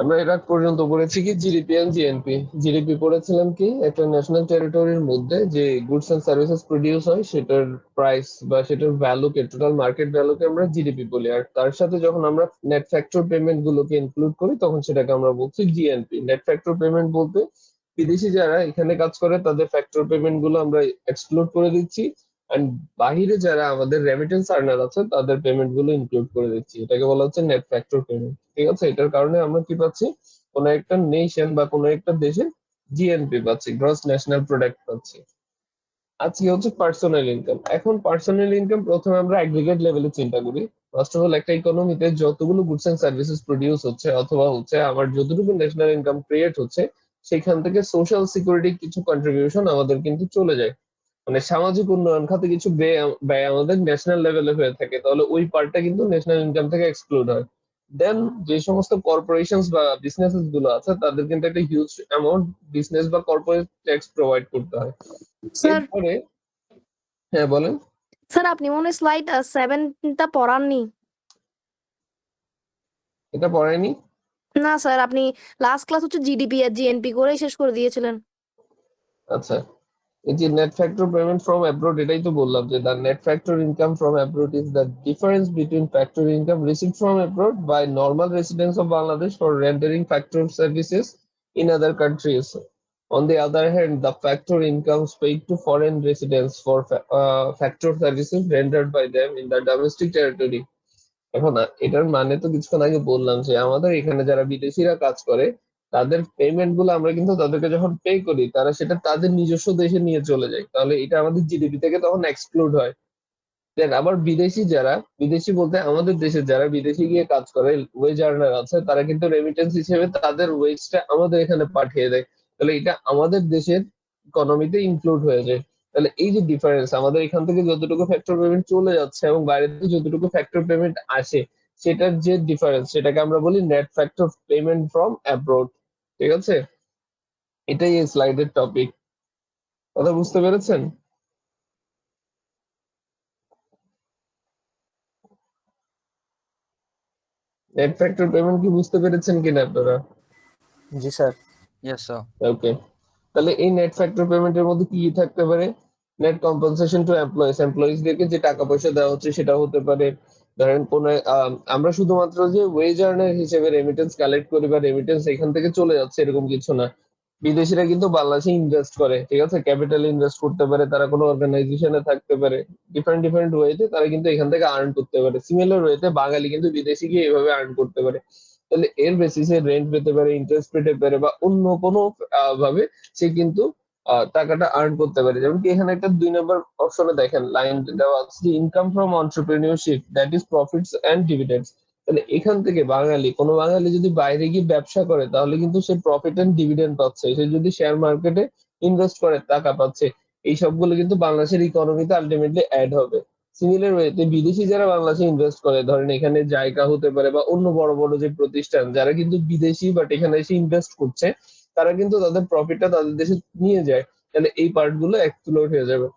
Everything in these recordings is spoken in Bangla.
আমরা এর আগ পর্যন্ত পড়েছি কি জিডিপি এন্ড জিএনপি। জিডিপি পড়েছিলাম কি একটা ন্যাশনাল টেরিটরির মধ্যে যে গুডস এন্ড সার্ভিসেস প্রডিউস হয় সেটার প্রাইস বা সেটার ভ্যালুকে, টোটাল মার্কেট ভ্যালুকে আমরা জিডিপি বলি। আর তার সাথে যখন আমরা নেট ফ্যাক্টর পেমেন্ট গুলোকে ইনক্লুড করি তখন সেটাকে আমরা বলছি জিএনপি। নেট ফ্যাক্টর পেমেন্ট বলতে বিদেশি যারা এখানে কাজ করে তাদের ফ্যাক্টর পেমেন্ট গুলো আমরা এক্সক্লুড করে দিচ্ছি, এন্ড বাহিরে যারা আমাদের রেমিটেন্স আর্নার আছে তাদের পেমেন্ট গুলো ইনক্লুড করে দিচ্ছি। এটাকে বলা হচ্ছে নেট ফ্যাক্টর পেমেন্ট। ঠিক আছে, এটার কারণে আমরা কি পাচ্ছি, কোন একটা নেশন বা কোন একটা দেশে জিএনপি পাচ্ছি, গ্রস ন্যাশনাল প্রোডাক্ট পাচ্ছি। আজকে হচ্ছে পার্সোনাল ইনকাম। এখন পার্সোনাল ইনকাম প্রথমে আমরা অ্যাগ্রিগেট লেভেলে চিন্তা করি। ফার্স্ট অফ অল একটা ইকোনমিতে যতগুলো গুডস এন্ড সার্ভিসেস প্রডিউস হচ্ছে অথবা হচ্ছে আমার যতটুকু ন্যাশনাল ইনকাম ক্রিয়েট হচ্ছে সেখান থেকে সোশ্যাল সিকিউরিটি কিছু কন্ট্রিবিউশন আমাদের কিন্তু চলে যায়। মানে সামাজিক উন্নয়ন খাতে কিছু ব্যয় ব্যয় আমাদের ন্যাশনাল লেভেলে হয়ে থাকে, তাহলে ওই পার্টটা কিন্তু ন্যাশনাল ইনকাম থেকে এক্সক্লুড হয়। দেন যে সমস্ত কর্পোরেশনস বা বিজনেসেস গুলো আছে তাদের কিন্তু একটা হিউজ অ্যামাউন্ট বিজনেস বা কর্পোরেট ট্যাক্স প্রোভাইড করতে হয়। স্যার এরপরে হ্যাঁ বলেন। স্যার আপনি মনে হয় স্লাইড 7 টা পড়াননি। এটা পড়ায়নি? না স্যার, আপনি লাস্ট ক্লাস হচ্ছে জিডিপি আর জিএনপি করেই শেষ করে দিয়েছিলেন। আচ্ছা, এই যে net factor payment from abroad, এটাই তো বললাম যে the net factor income from abroad is the difference between factor income received from abroad by normal residents of Bangladesh for rendering factor services in other countries. On the other hand, the factor incomes paid to foreign residents for factor services rendered by them in the domestic territory. এখন এটার মানে তো কিছুক্ষণ আগে বললাম যে আমাদের এখানে যারা বিদেশিরা কাজ করে তাদের পেমেন্ট গুলো আমরা কিন্তু তাদেরকে যখন পে করি তারা সেটা তাদের নিজস্ব দেশে নিয়ে চলে যায়, তাহলে এটা আমাদের জিডিপি থেকে তখন এক্সক্লুড হয়। দেন আবার বিদেশি যারা, বিদেশি বলতে আমাদের দেশে যারা বিদেশি গিয়ে কাজ করে ওয়েজ আর্নার আছে, তারা কিন্তু রেমিটেন্স হিসেবে তাদের ওয়েজটা আমাদের এখানে পাঠিয়ে দেয়, তাহলে এটা আমাদের দেশের ইকোনমিতে ইনক্লুড হয়ে যায়। তাহলে এই যে ডিফারেন্স, আমাদের এখান থেকে যতটুকু ফ্যাক্টর পেমেন্ট চলে যাচ্ছে এবং বাইরে থেকে যতটুকু ফ্যাক্টর পেমেন্ট আসে সেটার যে ডিফারেন্স সেটাকে আমরা বলি net factor payment from abroad. ঠিক আছে, এটাই এই স্লাইডের টপিক। কথা বুঝতে পেরেছেন? নেট ফ্যাক্টর পেমেন্ট কি বুঝতে পেরেছেন কিনা আপনারা? জি স্যার। Yes, sir. ওকে, তাহলে এই নেট ফ্যাক্টর পেমেন্টের মধ্যে কি কি থাকতে পারে? নেট কম্পেনসেশন টু এমপ্লয়িজ, এমপ্লয়িজদেরকে যে টাকা পয়সা দেওয়া হচ্ছে সেটা হতে পারে। ধরেন কোন আমরা শুধুমাত্র যে ওয়েজ আর্নার হিসেবে রেমিটেন্স কালেক্ট করি বা রেমিটেন্স এখান থেকে চলে যাচ্ছে এরকম কিছু না। বিদেশিরা কিন্তু বাংলাদেশে ইনভেস্ট করে, ঠিক আছে, ক্যাপিটাল ইনভেস্ট করতে পারে, তারা কোনো অর্গানাইজেশনে থাকতে পারে, ডিফারেন্ট ডিফারেন্ট ওয়েতে তারা কিন্তু এখান থেকে আর্ন করতে পারে। সিমিলার ওয়েতে বাঙালি কিন্তু বিদেশি গিয়ে এভাবে আর্ন করতে পারে। তাহলে এর বেসিসে রেন্ট পেতে পারে, ইন্টারেস্ট পেতে পারে বা অন্য কোনো ভাবে সে কিন্তু টাকাটা আর্ন করতে পারে। যেমন কি এখানে একটা 2 নম্বর অপশনে দেখেন লাইন দেওয়া আছে, income from entrepreneurship that is profits and dividends. তাহলে এখান থেকে কোনো বাঙালি যদি বাইরে গিয়ে ব্যবসা করে তাহলে কিন্তু সে প্রফিট এন্ড ডিভিডেন্ড পাচ্ছে, সে যদি শেয়ার মার্কেটে ইনভেস্ট করে টাকা পাচ্ছে। এই সবগুলো কিন্তু বাংলাদেশের ইকোনমিতে আলটিমেটলি অ্যাড হবে। সিমিলার ওয়েতে বিদেশি যারা বাংলাদেশে ইনভেস্ট করে, ধরেন এখানে জায়গা হতে পারে বা অন্য বড় বড় যে প্রতিষ্ঠান যারা কিন্তু বিদেশি বাট এখানে এসে ইনভেস্ট করছে, তারা কিন্তু তাদের প্রফিটটা তাদের দেশে নিয়ে যায়, তাহলে এই পার্ট গুলো এক্সপ্লোর হয়ে যাবে।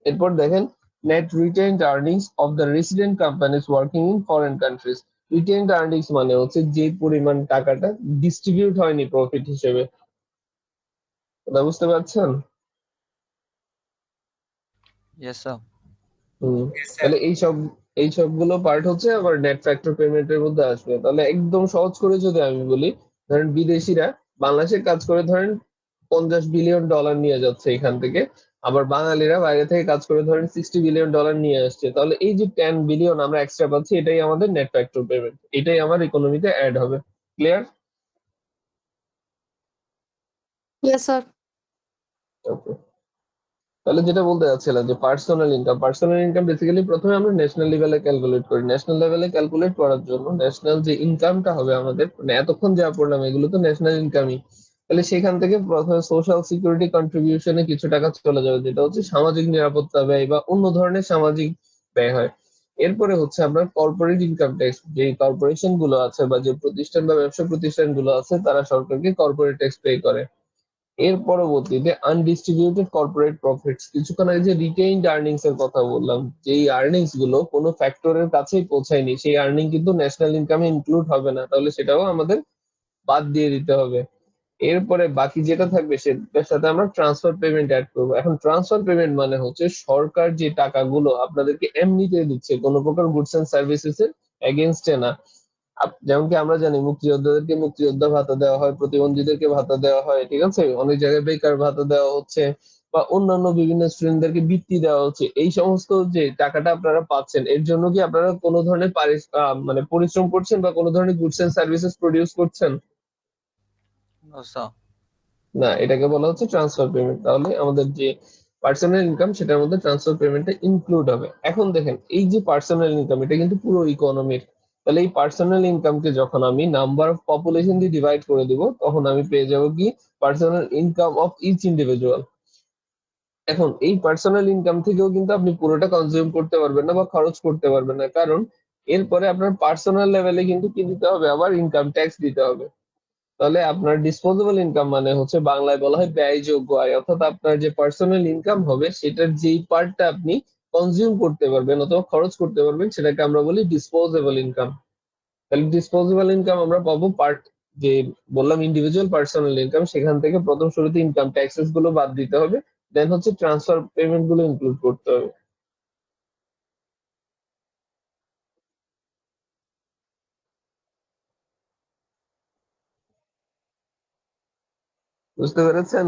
এরপর দেখেন net retained earnings of the resident companies working in foreign countries. Retained earnings মানে হচ্ছে যে পরিমাণ টাকাটা ডিস্ট্রিবিউট হয়নি প্রফিট হিসেবে। কথা বুঝতে পারছেন? Yes, sir. তাহলে এই সবগুলো পার্ট হচ্ছে আবার নেট ফ্যাক্টর পেমেন্টের মধ্যে আসবে। তাহলে একদম সহজ করে যদি আমি বলি, ধরেন বিদেশিরা বাংলাদেশে কাজ করে ধরেন $50 বিলিয়ন নিয়ে যাচ্ছে এখান থেকে, আবার বাঙালিরা বাইরে থেকে কাজ করে ধরেন $60 বিলিয়ন নিয়ে আসছে, তাহলে এই যে 10 বিলিয়ন আমরা এক্সট্রা পাচ্ছি এটাই আমাদের নেট ফ্যাক্টর পেমেন্ট, এটাই আমার ইকোনমিতে অ্যাড হবে। ক্লিয়ার? Yes sir. ওকে, তাহলে যেটা বলতে যাচ্ছিলাম যে পার্সোনাল ইনকাম বেসিক্যালি প্রথমে আমরা ন্যাশনাল লেভেলে ক্যালকুলেট করি। ন্যাশনাল লেভেলে ক্যালকুলেট করার জন্য ন্যাশনাল যে ইনকামটা হবে আমাদের, মানে এতক্ষণ যা পড়লাম এগুলো তো ন্যাশনাল ইনকামই, তাহলে সেখান থেকে প্রথমে সোশ্যাল সিকিউরিটি কন্ট্রিবিউশনে কিছু টাকা চলে যাবে যেটা হচ্ছে সামাজিক নিরাপত্তা ব্যয় বা অন্য ধরনের সামাজিক ব্যয় হয়। এরপরে হচ্ছে আপনার কর্পোরেট ইনকাম ট্যাক্স, যে কর্পোরেশন গুলো আছে বা যে প্রতিষ্ঠান বা ব্যবসা প্রতিষ্ঠান গুলো আছে তারা সরকারকে কর্পোরেট ট্যাক্স পে করে। এর পরবর্তীতে আনডিস্ট্রিবিউটেড কর্পোরেট প্রফিটস, কিছুক্ষণ আগে যে রিটেইনড আর্নিংস এর কথা বললাম, যে এই আর্নিংস গুলো কোনো ফ্যাক্টরের কাছেই পৌঁছায়নি, সেই আর্নিং কিন্তু ন্যাশনাল ইনকামে ইনক্লুড হবে না, তাহলে সেটাও আমাদের বাদ দিয়ে দিতে হবে। এরপরে বাকি যেটা থাকবে সেটার সাথে আমরা ট্রান্সফার পেমেন্ট অ্যাড করবো। এখন ট্রান্সফার পেমেন্ট মানে হচ্ছে সরকার যে টাকাগুলো আপনাদেরকে এমনিতে দিচ্ছে, কোনো প্রকার গুডস এন্ড সার্ভিসেস এর এগেনস্টে না। যেমন কি আমরা জানি মুক্তিযোদ্ধাদেরকে মুক্তিযোদ্ধা ভাতা দেওয়া হয়, প্রতিবন্ধীদেরকে ভাতা দেওয়া হয়, ঠিক আছে, অনেক জায়গায় বেকার ভাতা দেওয়া হচ্ছে, বা অন্যান্য বিভিন্ন স্টুডেন্টদেরকে বৃত্তি দেওয়া হচ্ছে। এই সমস্ত যে টাকাটা আপনারা পাচ্ছেন, এর জন্য কি আপনারা কোনো ধরনের মানে পরিশ্রম করছেন বা কোনো ধরনের গুডস এন্ড সার্ভিসেস প্রডিউস করছেন? No, sir. না, এটাকে বলা হচ্ছে ট্রান্সফার পেমেন্ট। তাহলে আমাদের যে পার্সোনাল ইনকাম সেটার মধ্যে ট্রান্সফার পেমেন্টটা ইনক্লুড হবে। এখন দেখেন, এই যে পার্সোনাল ইনকাম, এটা কিন্তু পুরো ইকোনমির। তাহলে এই পার্সোনাল ইনকামকে যখন আমি নাম্বার অফ পপুলেশন দিয়ে ডিভাইড করে দিব, তখন আমি পেয়ে যাব কি personal income of each individual. এখন এই পার্সোনাল ইনকাম থেকেও কিন্তু আপনি পুরোটা কনজিউম করতে পারবেন না বা খরচ করতে পারবেন না, কারণ এরপরে আপনার পার্সোনাল লেভেলে কিন্তু কি দিতে হবে, আবার ইনকাম ট্যাক্স দিতে হবে। তাহলে আপনার ডিসপোজেবল ইনকাম মানে হচ্ছে বাংলায় বলা হয় ব্যয়যোগ্য আয়, অর্থাৎ আপনার যে পার্সোনাল ইনকাম হবে সেটার যেই পার্টটা আপনি কনজিউম করতে পারবেন অথবা খরচ করতে পারবেন সেটাকে আমরা বলি ডিসপোজেবল ইনকাম। তাহলে ডিসপোজেবল ইনকাম আমরা পাবো পার্ট, যে বললাম ইন্ডিভিজুয়াল পার্সোনাল ইনকাম, সেখান থেকে প্রথম শুরুতে ইনকাম ট্যাক্সেস গুলো বাদ দিতে হবে, দেন হচ্ছে ট্রান্সফার পেমেন্ট গুলো ইনক্লুড করতে হবে। বুঝতে পেরেছেন?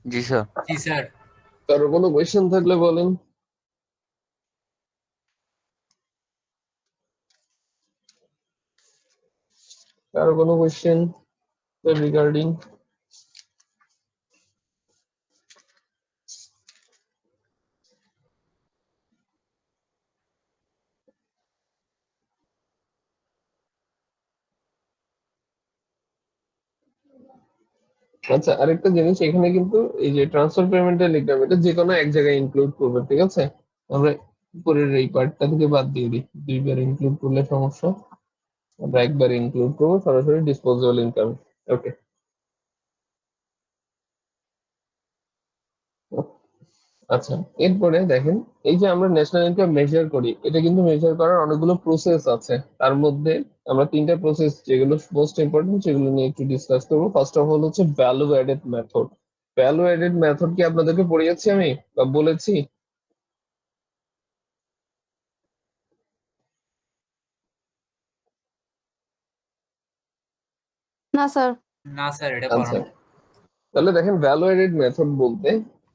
जी सर। जी सर। কারো কোনো কোয়েশ্চেন থাকলে বলেন। কারো কোনো কোয়েশ্চেন রিগার্ডিং? আচ্ছা, আরেকটা জিনিস এখানে কিন্তু এই যে ট্রান্সফার পেমেন্টে লিখলাম, এটা যে কোনো এক জায়গায় ইনক্লুড করবে, ঠিক আছে? আমরা উপরের এই পার্টটা থেকে বাদ দিয়ে দিই, দুইবার ইনক্লুড করলে সমস্যা। আমরা একবার ইনক্লুড করবো সরাসরি ডিসপোজেবল ইনকাম। ওকে, আচ্ছা। এরপরে দেখেন, এই যে আমরা ন্যাশনাল ইনকাম মেজার করি, এটা কিন্তু মেজার করার অনেকগুলো প্রসেস আছে। তার মধ্যে আমরা তিনটা প্রসেস যেগুলো মোস্ট ইম্পর্টেন্ট সেগুলো নিয়ে একটু ডিসকাস করবো। ফার্স্ট অফ অল হচ্ছে value added method. Value added method কি আপনাদেরকে পড়িয়েছি আমি বা বলেছি? না স্যার। না স্যার, এটা আচ্ছা, পড়ানো। তাহলে দেখেন ভ্যালু এডেড মেথড বলতে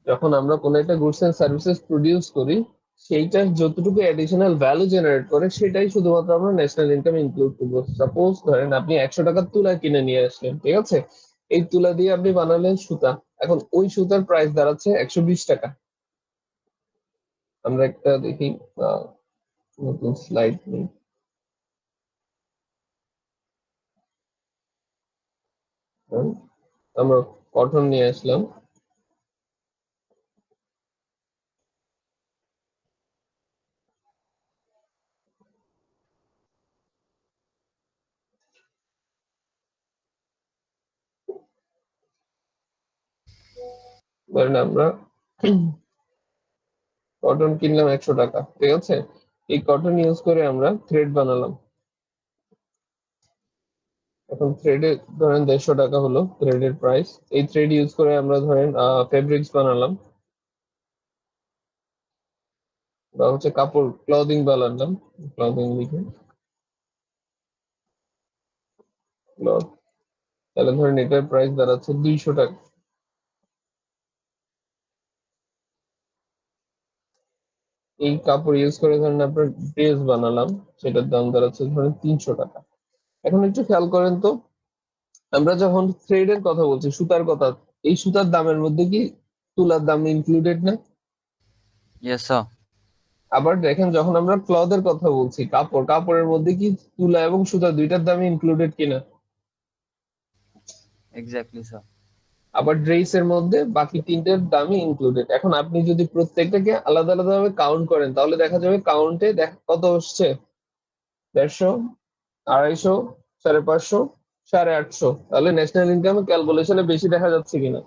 যখন আমরা কোনো একটা গুডস এন্ড সার্ভিসেস প্রডিউস করি, সেইটার যতটুকু অ্যাডিশনাল ভ্যালু জেনারেট করে সেটাই শুধুমাত্র আমরা ন্যাশনাল ইনকাম ইনক্লুড করবো। সাপোজ ধরেন আপনি 100 টাকার তুলা কিনে নিয়ে আসলেন, ঠিক আছে, এই তুলা দিয়ে আপনি বানালেন সুতা, এখন ওই সুতার প্রাইস দাঁড়াচ্ছে 120 টাকা। আমরা একটা দেখি নতুন স্লাইড নিই। আমরা কটন নিয়ে আসলাম, ধরেন আমরা কটন কিনলাম 100 টাকা, ঠিক আছে, এই কটন ইউজ করে আমরা থ্রেড বানালাম। এখন থ্রেডে ধরেন 150 টাকা হলো থ্রেডের প্রাইস। এই থ্রেড ইউজ করে আমরা ধরেন ফেব্রিক্স বানালাম বা হচ্ছে কাপড় ক্লদিং বানালাম। ক্লদিং লিখে ক্লথ, তাহলে ধরেন এটার প্রাইস দাঁড়াচ্ছে 200 টাকা। এই কাপড় ইউজ করে ধরেন আপনার ড্রেস বানালাম, সেটার দাম দাঁড়াচ্ছে ধরেন 300 টাকা। এখন একটু খেয়াল করেন তো, আমরা যখন থ্রেডের কথা বলছি, সুতার কথা, এই সুতার দামের মধ্যে কি তুলার দাম ইনক্লুডেড না? Yes sir. আবার দেখেন যখন আমরা ক্লথের কথা বলছি, কাপড়ের মধ্যে কি তুলা এবং সুতা দুইটার দামই ইনক্লুডেড কিনা? Exactly sir. আবার ড্রেসের মধ্যে বাকি তিনটের দামই ইনক্লুডেড। এখন আপনি যদি প্রত্যেকটাকে আলাদা আলাদা ভাবে কাউন্ট করেন, তাহলে দেখা যাবে কাউন্টে কত হচ্ছে, 150, 250, 550, 850। তাহলে ন্যাশনাল ইনকাম ক্যালকুলেশনে বেশি দেখা যাচ্ছে কিনা?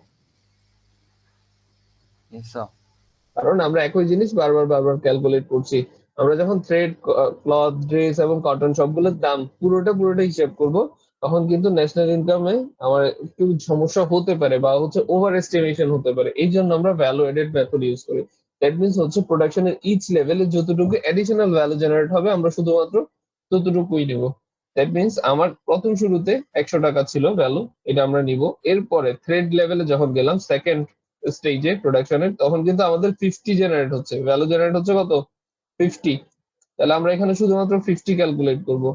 Yes sir. কারণ আমরা একই জিনিস বারবার বারবার ক্যালকুলেট করছি। আমরা যখন থ্রেড, ক্লথ, ড্রেস এবং কটন সবগুলোর দাম পুরোটা হিসাব করব, তখন কিন্তু ন্যাশনাল ইনকামে আমার একটু সমস্যা হতে পারে বা হচ্ছে ওভার এস্টিমেশন হতে পারে। এই জন্য আমরা ভ্যালু এডেড মেথড ইউজ করি। দ্যাট মিনস হচ্ছে প্রোডাকশনের ইচ লেভেলে যতটুকু এডিশনাল ভ্যালু জেনারেট হবে আমরা শুধুমাত্র ততটুকুই নিব। দ্যাট মিনস আমার প্রথম শুরুতে 100 টাকা ছিল ভ্যালু, এটা আমরা নিব। এরপরে থ্রেড লেভেলে যখন গেলাম সেকেন্ড স্টেজে প্রোডাকশনের, তখন কিন্তু আমাদের 50 জেনারেট হচ্ছে, ভ্যালু জেনারেট হচ্ছে কত, 50। তাহলে আমরা এখানে শুধুমাত্র 50 ক্যালকুলেট করব।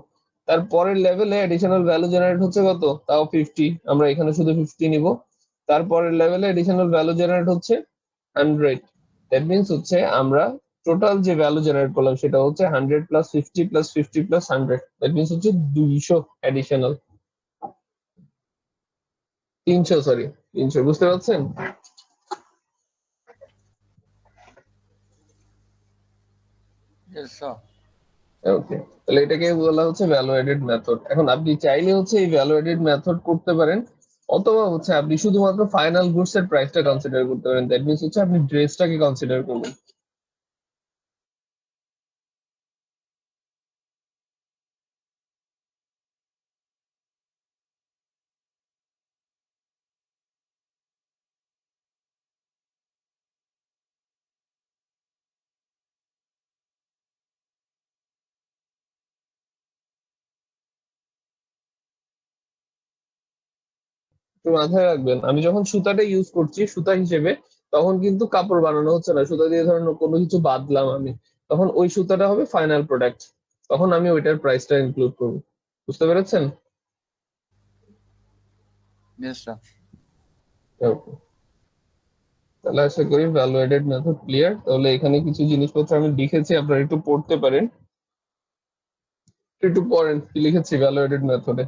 তারপরের লেভেলে এডিশনাল ভ্যালু জেনারেট হচ্ছে কত, তাও 50, আমরা এখানে শুধু 50 নিব। তারপরের লেভেলে এডিশনাল ভ্যালু জেনারেট হচ্ছে 100। দ্যাট মিনস হচ্ছে আমরা টোটাল যে ভ্যালু জেনারেট করলাম সেটা হচ্ছে 100 plus 50 plus 50 plus 100। That means হচ্ছে 200 এডিশনাল, 300, সরি 300। বুঝতে পারছেন? Yes, sir. ওকে, তাহলে এটাকে বলা হচ্ছে ভ্যালু এডেড মেথড। এখন আপনি চাইলে হচ্ছে এই ভ্যালু এডেড মেথড করতে পারেন, অথবা হচ্ছে আপনি শুধুমাত্র ফাইনাল গুডস এর প্রাইসটা কনসিডার করতে পারেন। দ্যাট মিনস হচ্ছে আপনি ড্রেসটাকে কনসিডার করবেন। তো মাথায় রাখবেন, আমি যখন সুতাটা ইউজ করছি সুতা হিসেবে, তখন কিন্তু কাপড় বানানো হচ্ছে না। সুতা দিয়ে ধরেন কোনো কিছু বাঁধলাম আমি, তখন ওই সুতাটা হবে ফাইনাল প্রোডাক্ট, তখন আমি ওইটার প্রাইসটা ইনক্লুড করবো। বুঝতে পেরেছেন? Yes, sir. Okay. তাহলে আশা করি ভ্যালু এডেড মেথড ক্লিয়ার। তাহলে এখানে কিছু জিনিসপত্র আমি লিখেছি, আপনারা একটু পড়তে পারেন। একটু পড়েন কি লিখেছি ভ্যালু এডেড মেথডে।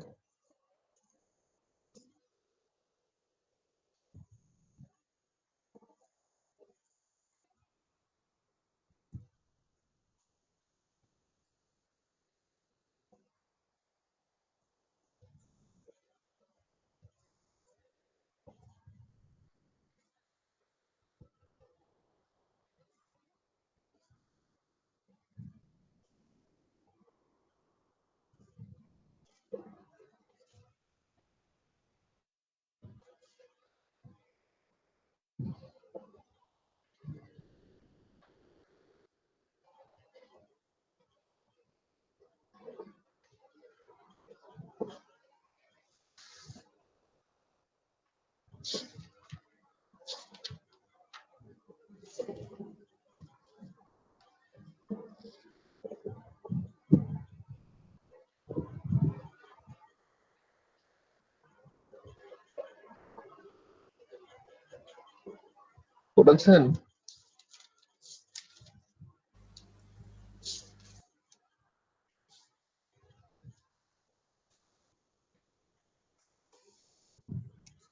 পড়েছেন?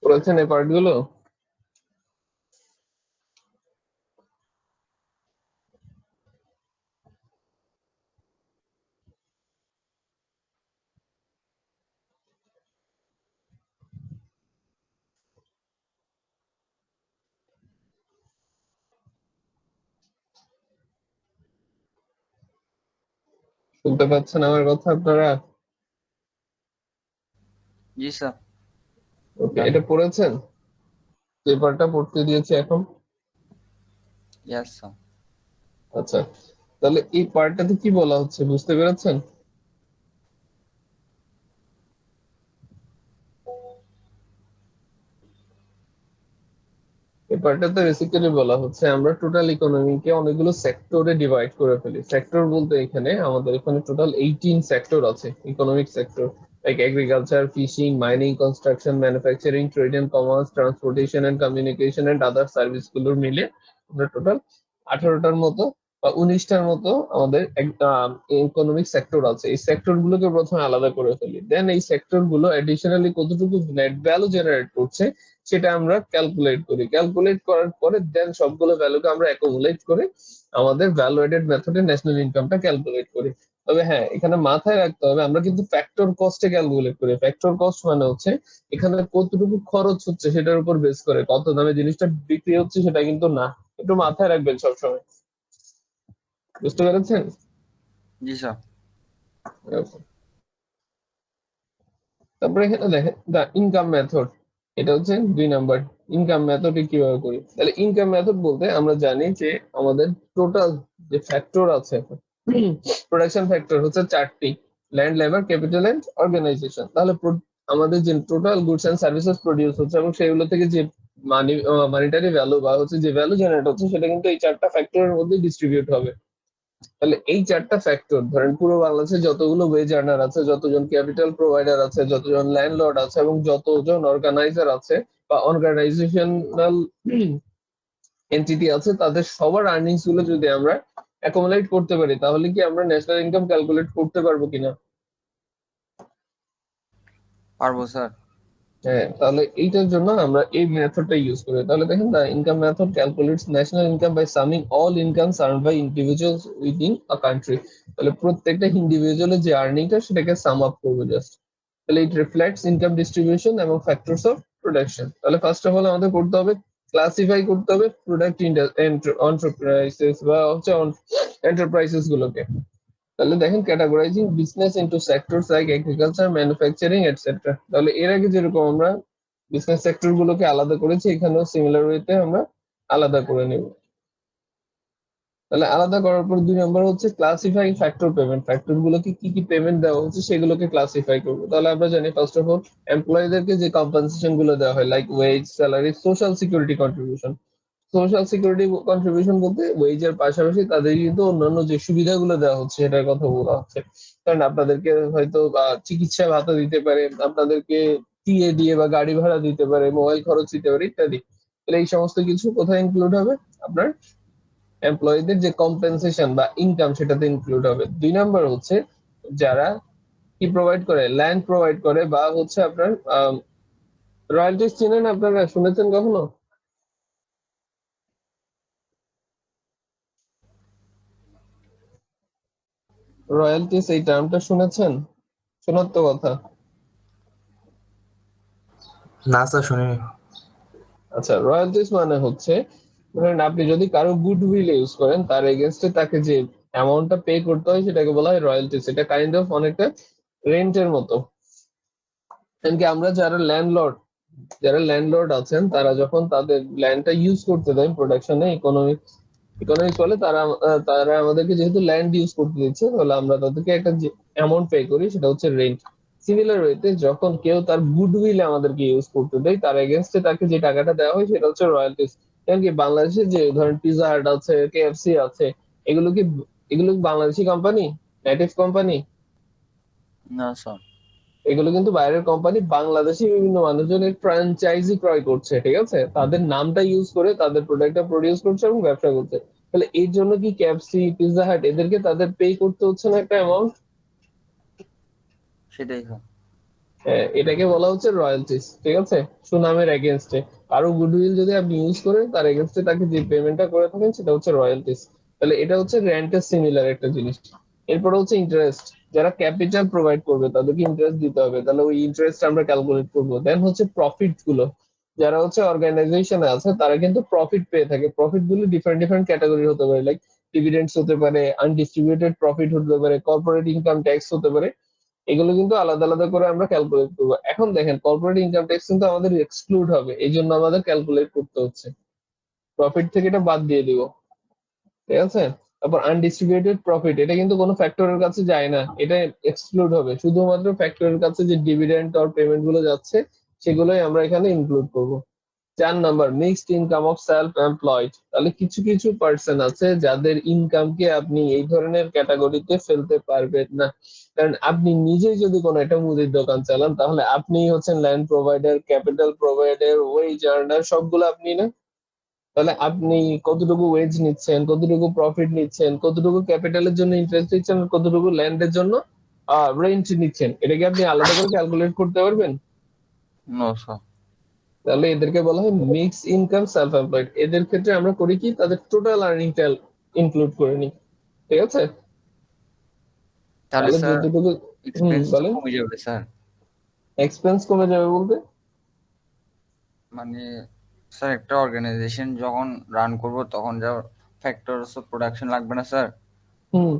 পড়েছেন এই পার্ট গুলো? শুনতে পাচ্ছেন আমার কথা আপনারা? Yes, sir. ওকে, এটা পড়েছেন? পেপারটা পড়তে দিয়েছি এখন। Yes, sir. আচ্ছা, তাহলে এই পার্টটাতে কি বলা হচ্ছে বুঝতে পেরেছেন? এই পার্টটাতে বেসিক্যালি বলা হচ্ছে আমরা টোটাল ইকোনমিকে অনেকগুলো সেক্টরে ডিভাইড করে ফেলি। সেক্টর বলতে এখানে আমাদের এখানে টোটাল 18 সেক্টর আছে, economic sector, like agriculture, fishing, mining, construction, manufacturing, trade and commerce, transportation and communication and other service গুলোর মিলে আমরা টোটাল 18টার মতো বা 19টার মতো আমাদের ইকোনমিক সেক্টর আছে। এই সেক্টর গুলোকে প্রথমে আলাদা করে ফেলি, দেন এই সেক্টর গুলো এডিশনালি কতটুকু নেট ভ্যালু জেনারেট করছে সেটা আমরা ক্যালকুলেট করি। ক্যালকুলেট করার পরে দেন সবগুলো ভ্যালুকে আমরা অ্যাকুমুলেট করে আমাদের ভ্যালু এডেড মেথডে ন্যাশনাল ইনকামটা ক্যালকুলেট করি। তবে হ্যাঁ, এখানে মাথায় রাখতে হবে আমরা কিন্তু ফ্যাক্টর কস্টে ক্যালকুলেট করি। ফ্যাক্টর কস্ট মানে হচ্ছে এখানে কতটুকু খরচ হচ্ছে সেটার উপর বেস করে, কত দামে জিনিসটা বিক্রি হচ্ছে সেটা কিন্তু না। একটু মাথায় রাখবেন সবসময়। বুঝতে পেরেছেন? জি স্যার। তারপরে এখানে দেখেন দ্য ইনকাম মেথড, এটা হচ্ছে 2 নাম্বার। ইনকাম মেথড কিভাবে করি, তাহলে ইনকাম মেথড বলতে আমরা জানি যে আমাদের টোটাল যে ফ্যাক্টর আছে, প্রোডাকশন ফ্যাক্টর হচ্ছে 4টি: land, labour, capital and organisation. তাহলে আমাদের যে total goods and services produce হচ্ছে এবং সেগুলো থেকে যে মানিটারি ভ্যালু বা হচ্ছে যে ভ্যালু জেনারেট হচ্ছে সেটা কিন্তু এই 4টা ফ্যাক্টরের মধ্যে ডিস্ট্রিবিউট হবে। তাহলে এই 4টা ফ্যাক্টর ধরেন পুরো বাংলাদেশে যতগুলো ওয়েজ আর্নার আছে, যতজন ক্যাপিটাল প্রোভাইডার আছে, যতজন ল্যান্ডলর্ড আছে এবং যতজন অর্গানাইজার আছে বা অর্গানাইজেশনাল এন্টিটি আছে, তাদের সবার আর্নিংস গুলো যদি আমরা অ্যাকুমুলেট করতে পারি তাহলে কি আমরা ন্যাশনাল ইনকাম ক্যালকুলেট করতে পারবো কিনা? পারবো স্যার। হ্যাঁ, তাহলে এইটার জন্য আমরা এই মেথডটা ইউজ করি। তাহলে দেখেন the income method calculates national income by summing all incomes earned by individuals within a country. তাহলে প্রত্যেকটা ইন্ডিভিজুয়ালের যে আর্নিংটা সেটাকে সাম আপ করবে জাস্ট। তাহলে ইট রিফ্লেক্টস ইনকাম ডিস্ট্রিবিউশন এবং ফ্যাক্টরস অফ প্রোডাকশন। তাহলে ফার্স্ট অফ অল আমাদের করতে হবে ক্লাসিফাই করতে হবে প্রোডাক্ট এন্টারপ্রাইজেস বা হচ্ছে এন্টারপ্রাইজেস গুলোকে। তাহলে দেখেন categorizing business into sectors like agriculture, manufacturing etcetera. তাহলে এর আগে যেরকম আমরা বিজনেস সেক্টর গুলোকে আলাদা করেছি, এখানেও সিমিলার ওয়েতে আমরা আলাদা করে নেব। তাহলে আলাদা করার পর 2 নাম্বার হচ্ছে ক্লাসিফাই ফ্যাক্টর পেমেন্ট। ফ্যাক্টর গুলোকে কি কি পেমেন্ট দেওয়া হচ্ছে সেগুলোকে ক্লাসিফাই করবো। তাহলে আমরা জানি ফার্স্ট অফ অল এমপ্লয়ীদেরকে যে কম্পেনসেশন গুলো দেওয়া হয় like wage, salary, social security contribution. Social security contribution বলতে ওয়েজের পাশাপাশি তাদের কিন্তু অন্যান্য যে সুবিধাগুলো দেওয়া হচ্ছে সেটার কথা বলা হচ্ছে। কারণ আপনাদেরকে হয়তো চিকিৎসা ভাতা দিতে পারে, আপনাদেরকে টিএ দিয়ে বা গাড়ি ভাড়া দিতে পারে, মোবাইল খরচ দিতে পারে ইত্যাদি। তাহলে এই সমস্ত কিছু কোথায় ইনক্লুড হবে? আপনার এমপ্লয়ীদের যে কম্পেনসেশন বা ইনকাম সেটাতে ইনক্লুড হবে। 2 নাম্বার হচ্ছে যারা কি প্রোভাইড করে, ল্যান্ড প্রোভাইড করে বা হচ্ছে আপনার রয়্যালটিস চিনেন আপনারা, শুনেছেন কখনো? রয়্যালটিস এই টার্মটা শুনেছেন? শোনার তো কথা। না স্যার, শুনিনি। আচ্ছা, রয়্যালটিস মানে হচ্ছে ধরেন আপনি যদি কারো গুডউইল ইউজ করেন তার এগেনস্টে তাকে যে অ্যামাউন্টটা পে করতে হয় সেটাকে বলা হয় রয়্যালটিস। এটা কাইন্ড অফ অনেকটা রেন্টের মতো। এমনকি আমরা যারা ল্যান্ডলর্ড আছেন তারা যখন তাদের ল্যান্ডটা ইউজ করতে দেয় প্রোডাকশনে, ইকোনমিক্স বলে, তারা আমাদেরকে যেহেতু ল্যান্ড ইউজ করতে দিচ্ছে তাহলে আমরা তাদেরকে একটা যে অ্যামাউন্ট পে করি সেটা হচ্ছে রেন্ট। সিমিলার ওয়েতে যখন কেউ তার গুডউইল আমাদেরকে ইউজ করতে দেয় তার এগেনস্টে তাকে যে টাকাটা দেওয়া হয় সেটা হচ্ছে রয়্যালটিস। এমনকি বাংলাদেশে যে ধরেন পিজা হাট আছে, কেএফসি আছে, এগুলো কি এগুলো কি বাংলাদেশি কোম্পানি, নেটিভ কোম্পানি? না স্যার। এগুলো কিন্তু বাইরের কোম্পানি বাংলাদেশি বিভিন্ন মানুষজনের ফ্র্যাঞ্চাইজি ক্রয় করছে, ঠিক আছে, তাদের নামটা ইউজ করে তাদের প্রোডাক্টটা প্রডিউস করছে এবং ব্যবসা করছে। তাহলে এর জন্য কি কেএফসি, পিৎজা হাট এদেরকে তাদের পে করতে হচ্ছে না একটা অ্যামাউন্ট? সেটাই স্যার। এটাকে বলা হচ্ছে রয়্যালটিস, ঠিক আছে, সুনামের এগেনস্টে। কারো গুডউইল যদি আপনি ইউজ করেন তার এগেনস্টে তাকে যে পেমেন্টটা করে থাকেন সেটা হচ্ছে রয়্যালটিস। তাহলে এটা হচ্ছে রেন্টের সিমিলার একটা জিনিস। এরপর হচ্ছে ইন্টারেস্ট। যারা ক্যাপিটাল প্রোভাইড করবে তাদেরকে ইন্টারেস্ট দিতে হবে, তাহলে ওই ইন্টারেস্ট আমরা ক্যালকুলেট করবো। দেন হচ্ছে প্রফিট গুলো, যারা হচ্ছে অর্গানাইজেশনে আছে তারা কিন্তু প্রফিট পেয়ে থাকে। প্রফিট গুলো ডিফারেন্ট ডিফারেন্ট ক্যাটাগরি হতে পারে, লাইক ডিভিডেন্ডস হতে পারে, আনডিস্ট্রিবিউটেড প্রফিট হতে পারে, কর্পোরেট ইনকাম ট্যাক্স হতে পারে। এগুলো কিন্তু আলাদা আলাদা করে আমরা ক্যালকুলেট করবো। এখন দেখেন কর্পোরেট ইনকাম ট্যাক্স কিন্তু আমাদের এক্সক্লুড হবে, এই জন্য আমাদের ক্যালকুলেট করতে হচ্ছে, প্রফিট থেকে এটা বাদ দিয়ে দিব, ঠিক আছে। তারপর আনডিস্ট্রিবিউটেড প্রফিট, এটা কিন্তু কোনো ফ্যাক্টরের কাছে যায় না, এটা এক্সক্লুড হবে, শুধুমাত্র ফ্যাক্টরের কাছে যে ডিভিডেন্ড আর পেমেন্ট গুলো যাচ্ছে সেগুলোই আমরা এখানে ইনক্লুড করব। 4 number mixed income of self employed. তাহলে কিছু কিছু পার্সন আছে যাদের ইনকামকে আপনি এই ধরনের ক্যাটাগরিতে ফেলতে পারবেন না। কারণ আপনি নিজেই যদি কোনো একটা মুদির দোকান চালান তাহলে আপনি হচ্ছেন land provider, capital provider, wage earner, সবগুলো আপনি না। তাহলে আপনি কতটুকু ওয়েজ নিচ্ছেন, কতটুকু প্রফিট নিচ্ছেন, কতটুকু ক্যাপিটালের জন্য ইন্টারেস্ট দিচ্ছেন, কতটুকু ল্যান্ডের জন্য রেন্ট নিচ্ছেন, এটা কি আপনি আলাদা করে ক্যালকুলেট করতে পারবেন? No sir. তাহলে এদেরকে বলা হয় মিক্স ইনকাম সেলফ এমপ্লয়েড। এদের ক্ষেত্রে আমরা করি কি তাদের টোটাল আর্নিংটা ইনক্লুড করে নিই, ঠিক আছে। তাহলে তাহলে স্যার যতটুকু এক্সপেন্স তো বলেন। কমে যাবে স্যার। এক্সপেন্স কমে যাবে বলতে? মানে স্যার একটা অর্গানাইজেশন যখন রান করব তখন যা ফ্যাক্টরস অফ প্রোডাকশন লাগবে না স্যার? হুম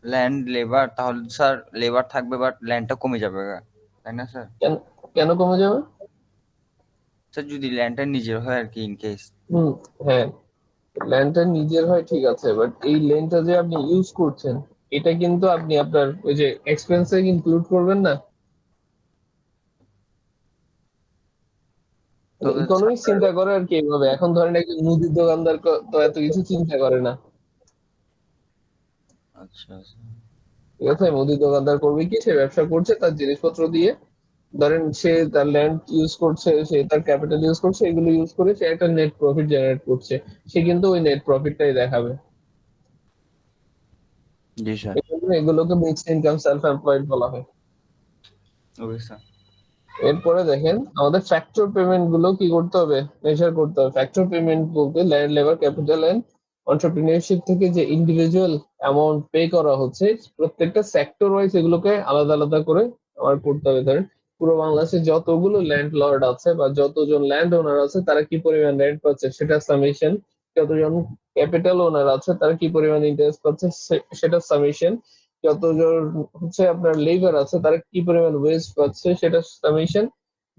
ল্যান্ড লেবার, তাহলে স্যার লেবার থাকবে বাট ল্যান্ডটা কমে যাবে, তাই না স্যার? কেন কেন কমে যাবে? স্যার যদি ল্যান্ডটা নিজের হয় আর কি, ইন কেস। হুম, হ্যাঁ, ল্যান্ডটা নিজের হয় ঠিক আছে, বাট এই ল্যান্ডটা যে আপনি ইউজ করছেন এটা কিন্তু আপনি আপনার ওই যে এক্সপেন্সে ইনক্লুড করবেন না। তবে ইকোনমিক্স চিন্তা করে আর কি এইভাবে। এখন ধরেন একজন মুদির দোকানদার তো এত কিছু চিন্তা করে না, আচ্ছা আচ্ছা। ঠিক আছে? মুদির দোকানদার করবে কি, সে ব্যবসা করছে তার জিনিসপত্র দিয়ে, ধরেন সে তার ল্যান্ড ইউজ করছে, সে তার ক্যাপিটাল ইউজ করছে, এগুলো ইউজ করে সে একটা নেট প্রফিট জেনারেট করছে, সে কিন্তু ওই নেট প্রফিটটাই দেখাবে। জি স্যার। এজন্য এগুলোকে মিক্সড ইনকাম সেলফ এমপ্লয়েড বলা হয়। Okay sir. এরপরে দেখেন আমাদের ফ্যাক্টর পেমেন্ট গুলো কি করতে হবে, মেজার করতে হবে। ফ্যাক্টর পেমেন্ট বলতে land, labour, capital and entrepreneurship থেকে যে ইন্ডিভিজুয়াল অ্যামাউন্ট পে করা হচ্ছে, প্রত্যেকটা সেক্টর ওয়াইজ এগুলোকে আলাদা আলাদা করে আমার করতে হবে। ধরেন পুরো বাংলাদেশে যতগুলো ল্যান্ড লর্ড আছে বা যতজন ল্যান্ড ওনার আছে তারা কি পরিমাণ রেন্ট পাচ্ছে সেটা সামেশন, যতজন ক্যাপিটাল ওনার আছে তারা কি পরিমাণ ইন্টারেস্ট পাচ্ছে সেটা সামেশন, যতজন হচ্ছে আপনার লেবার আছে তারা কি পরিমাণ ওয়েজ পাচ্ছে সেটা সামেশন,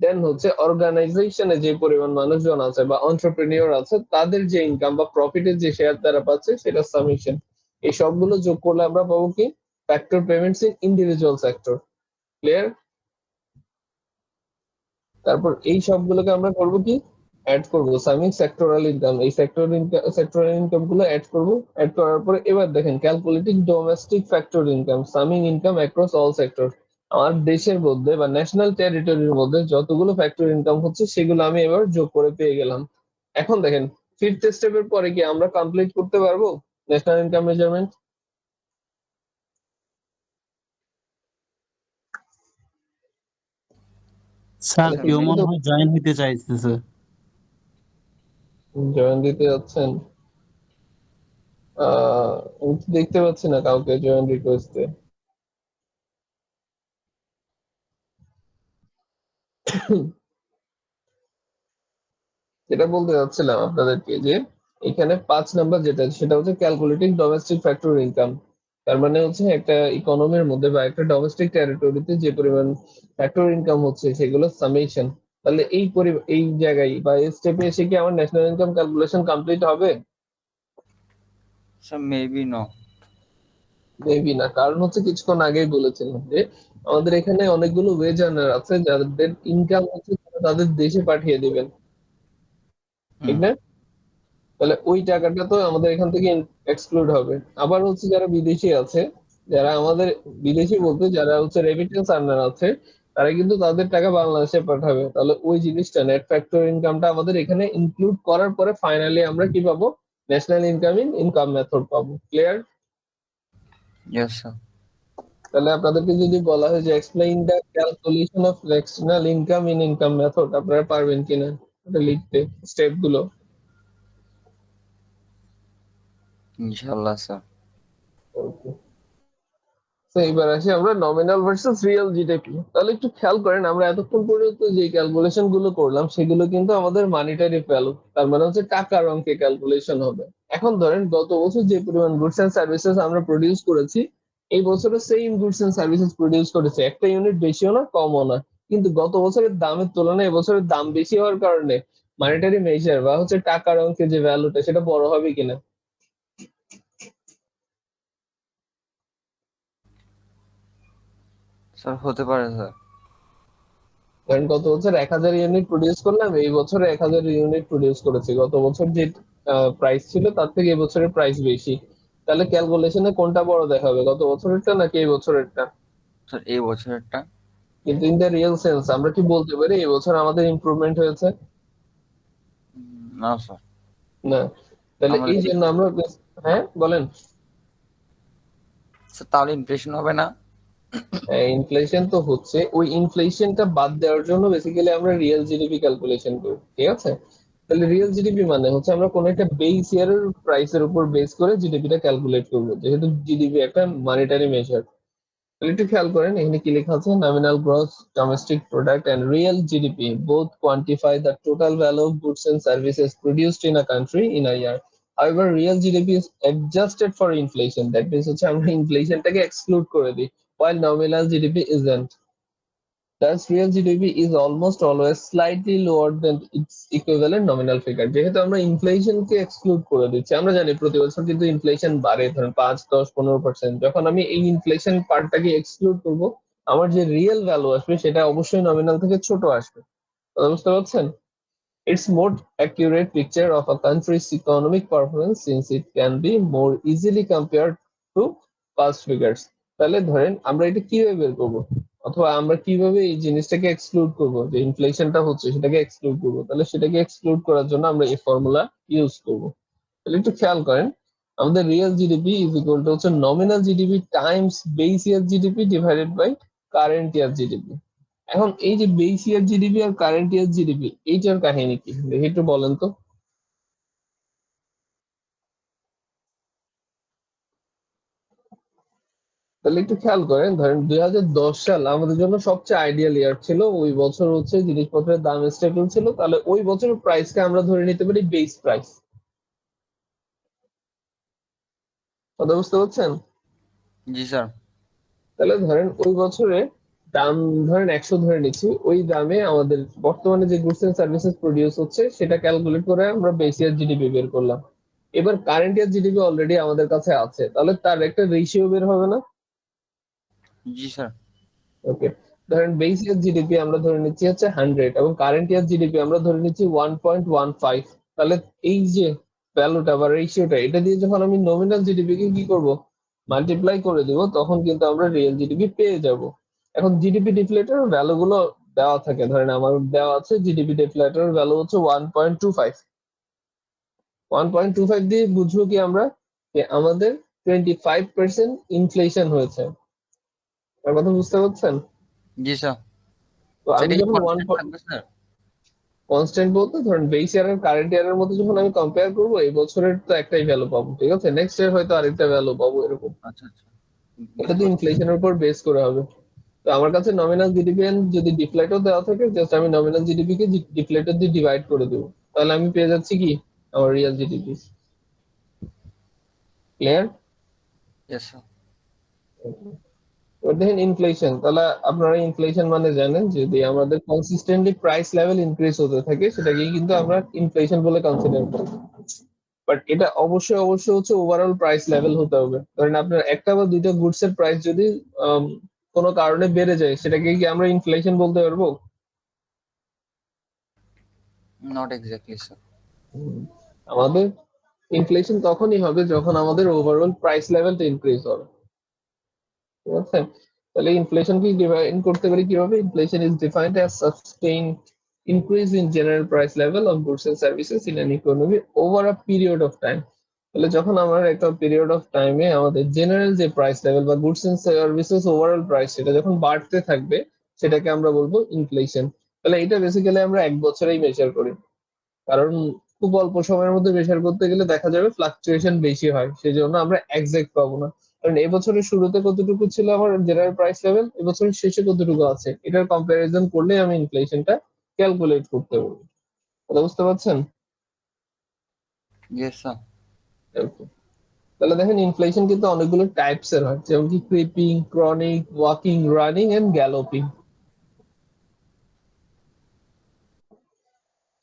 দেন হচ্ছে অর্গানাইজেশনে যে পরিমাণ মানুষজন আছে বা এন্টারপ্রেনিউর আছে তাদের যে ইনকাম বা প্রফিটের যে শেয়ার তারা পাচ্ছে সেটা সামেশন। এই সবগুলো যোগ করলে আমরা পাবো কি, factor payments in individual sector. Clear? তারপর এই সবগুলোকে আমরা করব কি, অ্যাড করব সামিং সেক্টরাল ইনকাম। এই সেক্টরাল ইনকাম গুলো অ্যাড করব। অ্যাড করার পরে এবার দেখেন calculating domestic factor income, summing income across all sector. আমার দেশের মধ্যে বা ন্যাশনাল টেরিটরির মধ্যে যতগুলো ফ্যাক্টর ইনকাম হচ্ছে সেগুলো আমি এবার যোগ করে পেয়ে গেলাম। এখন দেখেন ফিফথ স্টেপের পরে কি আমরা কমপ্লিট করতে পারবো national income measurement? Sir sir কেউ মেবি। মনে হয় জয়েন হইতে চাইতেছে। জয়েন দিতে যাচ্ছেন? আমি তো দেখতে পাচ্ছি না কাউকে জয়েন রিকোয়েস্টে। যেটা বলতে চাচ্ছিলাম আপনাদেরকে যে এখানে 5 নাম্বার যেটা সেটা হচ্ছে ক্যালকুলেটিং ডোমেস্টিক ফ্যাক্টর ইনকাম। তার মানে হচ্ছে একটা ইকোনমির মধ্যে বা একটা ডোমেস্টিক টেরিটরিতে যে পরিমাণ ফ্যাক্টর ইনকাম হচ্ছে সেগুলো সামেশন। তাহলে এই জায়গায় বা এই স্টেপে এসে কি আমার ন্যাশনাল ইনকাম ক্যালকুলেশন কমপ্লিট হবে? Sir maybe no. মেবি না, কারণ হচ্ছে কিছুক্ষণ আগেই বলেছিলাম যে আমাদের এখানে অনেকগুলো ওয়েজ আর্নার আছে যাদের ইনকাম হচ্ছে তারা তাদের দেশে পাঠিয়ে দিবেন, ঠিক না? তাহলে ওই টাকাটা তো আমাদের এখান থেকে এক্সক্লুড হবে। আবার হচ্ছে যারা বিদেশি আছে, যারা আমাদের বিদেশি বলতে যারা হচ্ছে রেমিটেন্স আর্নার আছে, তারা কিন্তু তাদের টাকা বাংলাদেশে পাঠাবে। তাহলে ওই জিনিসটা নেট ফ্যাক্টর ইনকামটা আমাদের এখানে ইনক্লুড করার পরে ফাইনালি আমরা কি পাবো, ন্যাশনাল ইনকাম ইনকাম মেথড পাবো। ক্লিয়ার? Yes sir. তাহলে আপনাদেরকে যদি বলা হয় যে explain the calculation of national income in income method, আপনারা পারবেন কিনা এটা লিখতে স্টেপ গুলো? ইনশাআল্লাহ স্যার। Okay. তো এবার আসি আমরা নমিনাল ভার্সেস রিয়েল জিডিপি। তাহলে একটু খেয়াল করেন আমরা এতক্ষণ পর্যন্ত যে ক্যালকুলেশন গুলো করলাম সেগুলো কিন্তু আমাদের মানিটারি ভ্যালু, তার মানে হচ্ছে টাকার অঙ্কে ক্যালকুলেশন হবে। এখন ধরেন গত বছর যে পরিমাণ গুডস এন্ড সার্ভিসেস আমরা প্রডিউস করেছি, এই বছরও same goods and services produce করেছে, একটা ইউনিট বেশিও না কমও না, কিন্তু গত বছরের দামের তুলনায় এবছরের দাম বেশি হওয়ার কারণে মানিটারি মেজার বা হচ্ছে টাকার অঙ্কে যে ভ্যালুটা সেটা বড় হবে কিনা? স্যার হতে পারে স্যার। কারণ গত বছর 1000 ইউনিট প্রডিউস করলাম, এই বছরে 1000 ইউনিট প্রডিউস করেছি, গত বছর যে প্রাইস ছিল তার থেকে এই বছরের প্রাইস বেশি। তাহলে ক্যালকুলেশনে কোনটা বড় দেখাবে, গত বছরেরটা নাকি এই বছরেরটা? স্যার এই বছরেরটা। কিন্তু ইন দ্য রিয়েল সেন্স আমরা কি বলতে পারি এই বছর আমাদের ইমপ্রুভমেন্ট হয়েছে? না স্যার। না। তাহলে আমাদের এই জন্য আমরা, হ্যাঁ বলেন। স্যার তাহলে ইনফ্লেশন হবে না? ইনফ্লেশন তো হচ্ছে, ওই ইনফ্লেশনটা বাদ দেওয়ার জন্য বেসিক্যালি আমরা রিয়েল জিডিপি ক্যালকুলেশন করি, ঠিক আছে? তাহলে রিয়েল জিডিপি মানে হচ্ছে আমরা কোন একটা বেস ইয়ারের প্রাইসের উপর বেস করে জিডিপিটা ক্যালকুলেট করবো, যেহেতু জিডিপি একটা মানিটারি মেজার। তাহলে একটু খেয়াল করেন এখানে কি লেখা আছে, nominal gross domestic product and real GDP both quantify the total value of goods and services produced in a country in a year. however real GDP is adjusted for inflation, that means হচ্ছে আমরা ইনফ্লেশনটাকে এক্সক্লুড করে দিই, while nominal GDP isn't. Thus real GDP is almost always slightly lower than its equivalent nominal figure. যেহেতু আমরা ইনফ্লেশনকে এক্সক্লুড করে দিচ্ছি, আমরা জানি প্রতি বছর কিন্তু ইনফ্লেশন বাড়ে, ধরেন 5, 10, 15%। যখন আমি এই ইনফ্লেশন পার্টটাকে এক্সক্লুড করব, আমার যে রিয়েল ভ্যালু আসবে সেটা অবশ্যই নমিনাল থেকে ছোট আসবে। বুঝতে পারছেন? It's more accurate picture of a country's economic performance since it can be more easily compared to past figures. তাহলে ধরেন আমরা এটা কিভাবে বের করবো, অথবা আমরা কিভাবে এই জিনিসটাকে এক্সক্লুড করব, যে ইনফ্লেশনটা হচ্ছে সেটাকে এক্সক্লুড করব, তাহলে সেটাকে এক্সক্লুড করার জন্য আমরা এই ফর্মুলা ইউজ করব। তাহলে একটু খেয়াল করেন, আমাদের real GDP is equal to হচ্ছে nominal GDP times base year GDP divided by current year GDP. এখন এই যে বেস ইয়ার জিডিপি আর কারেন্ট ইয়ার জিডিপি, এইটার কাহিনী কি দেখি একটু বলেন তো। তাহলে একটু খেয়াল করেন, ধরেন 2010 সাল আমাদের জন্য সবচেয়ে আইডিয়াল ইয়ার ছিল। ওই বছর হচ্ছে জিনিসপত্রের দাম স্টেবল ছিল, তাহলে ওই বছরের প্রাইসকে আমরা ধরে নিতে পারি বেস প্রাইস। কথা বুঝতে পারছেন? জি স্যার। তাহলে ধরেন ওই বছরে দাম ধরেন 100 ধরে নিচ্ছি, ওই দামে আমাদের বর্তমানে যে গুডস এন্ড সার্ভিসেস প্রডিউস হচ্ছে সেটা ক্যালকুলেট করে আমরা বেস ইয়ার জিডিপি বের করলাম। এবার কারেন্ট ইয়ার জিডিপি অলরেডি আমাদের কাছে আছে, তাহলে তার একটা রেশিও বের হবে না? জি স্যার। ওকে, ধরেন বেস ইয়ার জিডিপি আমরা ধরে নিচ্ছি হচ্ছে 100 এবং কারেন্ট ইয়ার জিডিপি আমরা ধরে নিচ্ছি 1.15। তাহলে এই যে ভ্যালুটা বা রেশিওটা, এটা দিয়ে যখন আমি নমিনাল জিডিপি কে কি করব, মাল্টিপ্লাই করে দিব, তখন কিন্তু আমরা রিয়েল জিডিপি পেয়ে যাব। এখন জিডিপি ডিফ্লেটর ভ্যালু গুলো দেওয়া থাকে, ধরেন আমার দেওয়া আছে জিডিপি ডিফ্লেটর ভ্যালু হচ্ছে 1.25। 1.25 দিয়ে বুঝবো কি আমরা, যে আমাদের 25% ইনফ্লেশন হয়েছে। আমার কথা বুঝতে পারছেন? জি স্যার। তো আমি সেটা কি যখন constant থাকবে স্যার? কনস্ট্যান্ট বলতে ধরেন বেস ইয়ার আর কারেন্ট ইয়ারের মধ্যে যখন আমি কম্পেয়ার করবো, এই বছরের তো একটাই ভ্যালু পাবো, ঠিক আছে, নেক্সট ইয়ার হয়তো আরেকটা ভ্যালু পাবো, এরকম। আচ্ছা আচ্ছা। এটা তো ইনফ্লেশনের উপর বেস করে হবে। তো আমার কাছে নমিনাল জিডিপি যদি ডিফ্লেটও দেওয়া থাকে, জাস্ট আমি নমিনাল জিডিপি কে ডিফ্লেটর দিয়ে ডিভাইড করে দেবো, তাহলে আমি পেয়ে যাচ্ছি কি আমার real GDP. Clear? Yes sir. এবার দেখেন ইনফ্লেশন, তাহলে আপনারা ইনফ্লেশন মানে জানেন, যদি আমাদের কনসিস্টেন্টলি প্রাইস লেভেল ইনক্রিজ হতে থাকে সেটাকেই কিন্তু আমরা ইনফ্লেশন বলে কনসিডার করি। বাট এটা অবশ্যই হচ্ছে ওভারঅল প্রাইস লেভেল হতে হবে। ধরেন আপনার একটা বা দুইটা গুডস এর প্রাইস যদি কোনো কারণে বেড়ে যায়, সেটাকে কি আমরা ইনফ্লেশন বলতে পারবো? Not exactly sir. আমাদের ইনফ্লেশন তখনই হবে যখন আমাদের ওভারঅল প্রাইস লেভেলটা ইনক্রিজ হবে, ঠিক আছে? তাহলে ইনফ্লেশন কি ডিফাইন করতে পারি কিভাবে? Inflation is defined as sustained increase in general price level of goods and services in an economy over a period of time. তাহলে যখন আমার একটা পিরিয়ড অফ টাইমে আমাদের জেনারেল যে প্রাইস লেভেল বা goods and services overall price সেটা যখন বাড়তে থাকবে, সেটাকে আমরা বলবো ইনফ্লেশন। তাহলে এটা বেসিক্যালি আমরা এক বছরেই মেজার করি, কারণ খুব অল্প সময়ের মধ্যে মেজার করতে গেলে দেখা যাবে ফ্লাকচুয়েশন বেশি হয়, সেই জন্য আমরা এক্সাক্ট পাবো না। কারণ এবছরের শুরুতে কতটুকু ছিল আমার জেনারেল প্রাইস লেভেল, এবছরের শেষে কতটুকু আছে, এটার কম্পারিজন করলে আমি ইনফ্লেশনটা ক্যালকুলেট করতে পারবো। কথা বুঝতে পারছেন? Yes sir. Okay. তাহলে দেখেন ইনফ্লেশন কিন্তু অনেকগুলো টাইপস এর হয়, যেমন কি creeping, chronic, walking, running and galloping.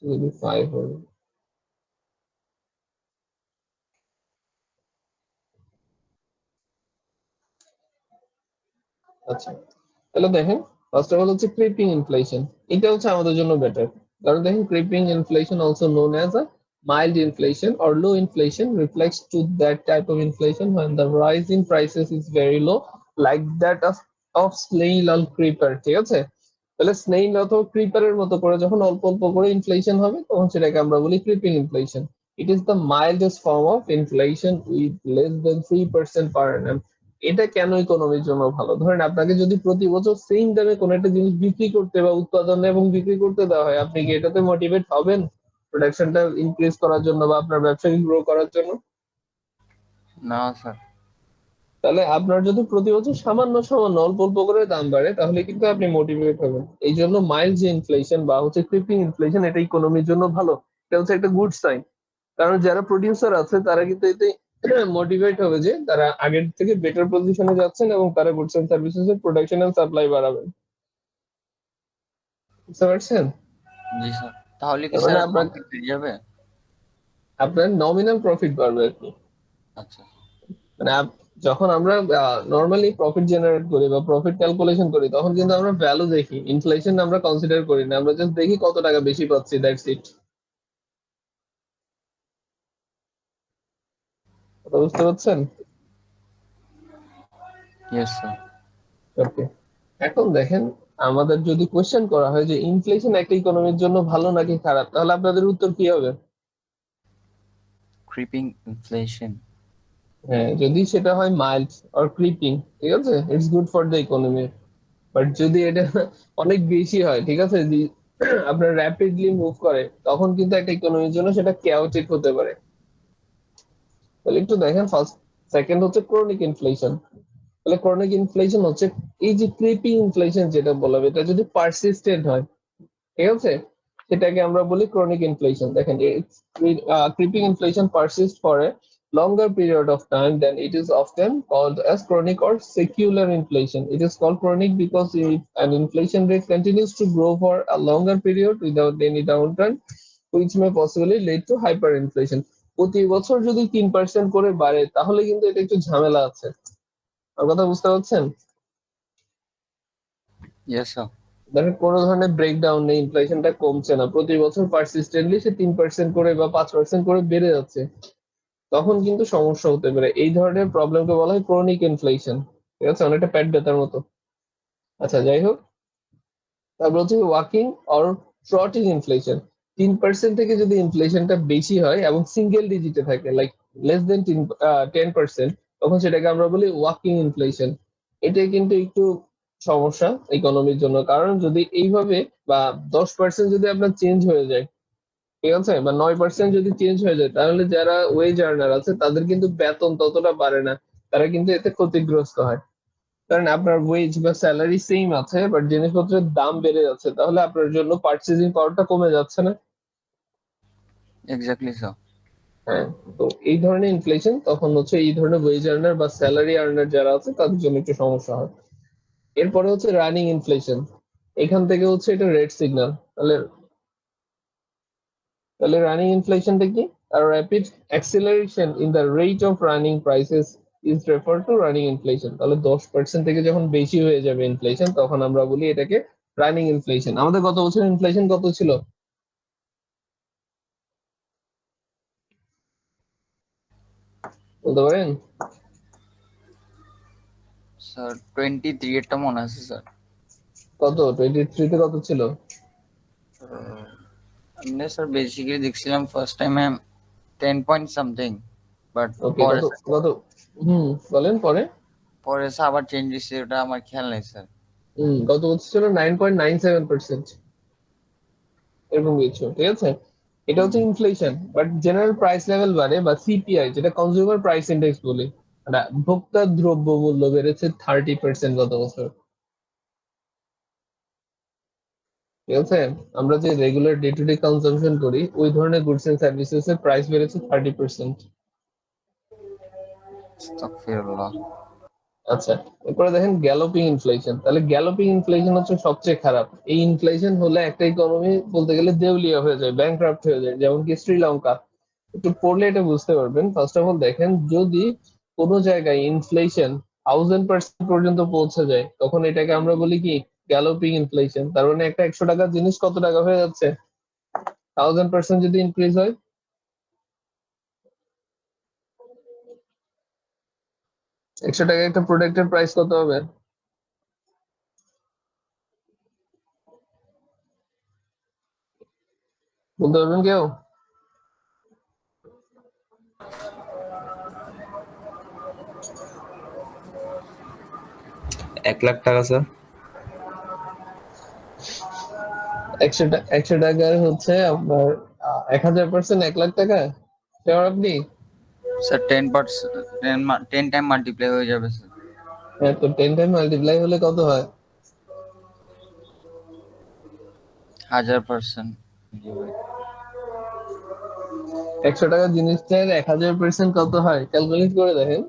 যদি 5 হবে। আচ্ছা, তাহলে দেখেন ফার্স্ট অফ অল হচ্ছে ক্রিপিং ইনফ্লেশন। এটা হচ্ছে আমাদের জন্য বেটার, কারণ দেখেন creeping inflation also known as a mild inflation or low inflation reflects to that type of inflation when the rise in prices is very low, like that of snail or creeper, ঠিক আছে? তাহলে স্নেইল অথবা ক্রিপারের মতো করে যখন অল্প অল্প করে ইনফ্লেশন হবে, তখন সেটাকে আমরা বলি creeping inflation. It is the mildest form of inflation with less than 3% per annum. এটা কেন ইকোনমির জন্য ভালো? ধরেন আপনাকে যদি প্রতি বছর সেম দামে কোনো একটা জিনিস বিক্রি করতে বা উৎপাদন এবং বিক্রি করতে দেওয়া হয়, আপনি কি এটাতে মোটিভেট হবেন প্রোডাকশনটা ইনক্রিজ করার জন্য বা আপনার ব্যবসাকে গ্রো করার জন্য? না স্যার। তাহলে আপনার যদি প্রতি বছর সামান্য অল্প অল্প করে দাম বাড়ে, তাহলে কিন্তু আপনি মোটিভেট হবেন। এই জন্য মাইল্ড যে ইনফ্লেশন বা হচ্ছে ক্রিপিং ইনফ্লেশন, এটা ইকোনমির জন্য ভালো, এটা হচ্ছে একটা গুড সাইন। কারণ যারা প্রোডিউসার আছে তারা কিন্তু এতে মোটিভেট হবে যে তারা আগের থেকে বেটার পজিশনে যাচ্ছেন এবং তারা গুডস এন্ড সার্ভিসেস এর প্রোডাকশন এন্ড সাপ্লাই বাড়াবেন। বুঝতে পারছেন? জি স্যার, তাহলে কি তার মানে স্যার আপনার প্রফিট বেড়ে যাবে? আপনার নমিনাল প্রফিট বাড়বে আর কি। আচ্ছা মানে যখন আমরা নর্মালি প্রফিট জেনারেট করি বা প্রফিট ক্যালকুলেশন করি তখন কিন্তু আমরা ভ্যালু দেখি, ইনফ্লেশন আমরা কনসিডার করি না, আমরা জাস্ট দেখি কত টাকা বেশি পাচ্ছি, দ্যাটস ইট। কথা বুঝতে পারছেন? Yes sir. ওকে, এখন দেখেন আমাদের যদি কোশ্চেন করা হয় যে ইনফ্লেশন একটা ইকোনমির জন্য ভালো নাকি খারাপ, তাহলে আপনাদের উত্তর কি হবে? Creeping inflation. হ্যাঁ, যদি সেটা হয় মাইল্ড অর ক্রিপিং, ঠিক আছে, it's good for the economy. But যদি এটা অনেক বেশি হয়, ঠিক আছে, আপনার র্যাপিডলি মুভ করে, তখন কিন্তু একটা ইকোনমির জন্য সেটা ক্যাওটিক হতে পারে। তাহলে একটু দেখেন, ফার্স্ট সেকেন্ড হচ্ছে ক্রনিক ইনফ্লেশন। তাহলে ক্রনিক ইনফ্লেশন হচ্ছে এই যে ক্রিপিং ইনফ্লেশন যেটা বলা হবে, এটা যদি পারসিস্টেন্ট হয়, ঠিক আছে, সেটাকে আমরা বলি ক্রনিক ইনফ্লেশন। দেখেন, creeping inflation persist for a longer period of time, then it is often called as chronic or secular inflation. It is called chronic because if an inflation rate continues to grow for a longer period without any downturn, which may possibly lead to hyperinflation. প্রতি বছর যদি 3% করে বাড়ে তাহলে কিন্তু এটা একটু ঝামেলা আছে। আমার কথা বুঝতে পারছেন? Yes sir. দেখেন কোনো ধরনের ব্রেকডাউন নেই, ইনফ্লেশনটা কমছে না, প্রতি বছর পারসিস্টেন্টলি সে 3% করে বা 5% করে বেড়ে যাচ্ছে, তখন কিন্তু সমস্যা হতে পারে। এই ধরনের প্রবলেমকে বলা হয় ক্রনিক ইনফ্লেশন। ঠিক আছে, অনেকটা পেট ব্যথার মতো। আচ্ছা, যাই হোক, তারপর হচ্ছে ওয়াকিং অর ট্রটিং ইনফ্লেশন। 3% থেকে যদি ইনফ্লেশনটা বেশি হয় এবং সিঙ্গেল ডিজিটে থাকে, লাইক লেস দেন 10%, তখন সেটাকে আমরা বলি ওয়াকিং ইনফ্লেশন। এটা কিন্তু একটু সমস্যা ইকোনমির জন্য, কারণ যদি এইভাবে বা 10% যদি আপনার চেঞ্জ হয়ে যায়, ঠিক আছে, বা 9% যদি চেঞ্জ হয়ে যায়, তাহলে যারা ওয়েজ আর্নার আছে তাদের কিন্তু বেতন ততটা বাড়ে না, তারা কিন্তু এতে ক্ষতিগ্রস্ত হয়। কারণ আপনার ওয়েজ বা স্যালারি সেম আছে বাট জিনিসপত্রের দাম বেড়ে যাচ্ছে, তাহলে আপনার জন্য পার্চেজিং পাওয়ারটা কমে যাচ্ছে না? Exactly sir. হ্যাঁ, তো এই ধরনের ইনফ্লেশন তখন হচ্ছে এই ধরনের ওয়েজ আর্নার বা স্যালারি আর্নার যারা আছে তাদের জন্য একটু সমস্যা হয়। এরপরে হচ্ছে রানিং ইনফ্লেশন। এখান থেকে হচ্ছে এটা রেড সিগন্যাল। তাহলে তাহলে রানিং ইনফ্লেশনটা কি? A rapid acceleration in the rate of running prices is referred to running inflation. তাহলে 10% থেকে যখন বেশি হয়ে যাবে ইনফ্লেশন, তখন আমরা বলি এটাকে রানিং ইনফ্লেশন। আমাদের গত বছর ইনফ্লেশন কত ছিল বলতে পারেন? স্যার 23 এরটা মনে আছে স্যার। কত 23 তে কত ছিল? আমি স্যার বেসিক্যালি দেখছিলাম ফার্স্ট টাইমে 10 পয়েন্ট সামথিং, বাট ওকে, পরে কত কত? বলেন পরে। পরে স্যার আবার চেঞ্জ হয়েছে, ওটা আমার খেয়াল নেই স্যার। গত বছর ছিল 9.97%, এরকম কিছু, ঠিক আছে। এটা হচ্ছে inflation, but general price level বাড়ে বা সিপিআই, যেটা কনজিউমার প্রাইস ইন্ডেক্স বলি, মানে ভোক্তা দ্রব্য মূল্য বেড়েছে 30% গত বছর, ঠিক আছে। আমরা যে regular day to day consumption করি ওই ধরনের গুডস এন্ড সার্ভিসেস এর প্রাইস বেড়েছে 30%। আস্তাগফিরুল্লাহ। আচ্ছা, এরপরে দেখেন গ্যালোপিং ইনফ্লেশন। তাহলে গ্যালোপিং ইনফ্লেশন হচ্ছে সবচেয়ে খারাপ। এই ইনফ্লেশন হলে একটা ইকোনমি বলতে গেলে দেউলিয়া হয়ে যায়, ব্যাংক্রাফট হয়ে যায়, যেমন কি শ্রীলঙ্কা। একটু পড়লে এটা বুঝতে পারবেন। ফার্স্ট অফ অল দেখেন, যদি কোনো জায়গায় ইনফ্লেশন 1000% পর্যন্ত পৌঁছে যায়, তখন এটাকে আমরা বলি কি গ্যালোপিং ইনফ্লেশন। তার মানে একটা 100 টাকার জিনিস কত টাকা হয়ে যাচ্ছে 1000% যদি ইনক্রিজ হয়। 100 টাকা একটা প্রোডাক্টের প্রাইস কত হবে? বলতে পারবেন কেউ? ৳1,00,000 স্যার। 100 টাকার হচ্ছে আপনার 1000% 1,00,000 টাকা। শিওর আপনি? স্যার 10 টাইম মাল্টিপ্লাই হয়ে যাবে স্যার। হ্যাঁ, তো 10 টাইম মাল্টিপ্লাই হলে কত হয়? 1000%। 100 টাকার জিনিসটার 1000% কত হয় ক্যালকুলেট করে দেখেন।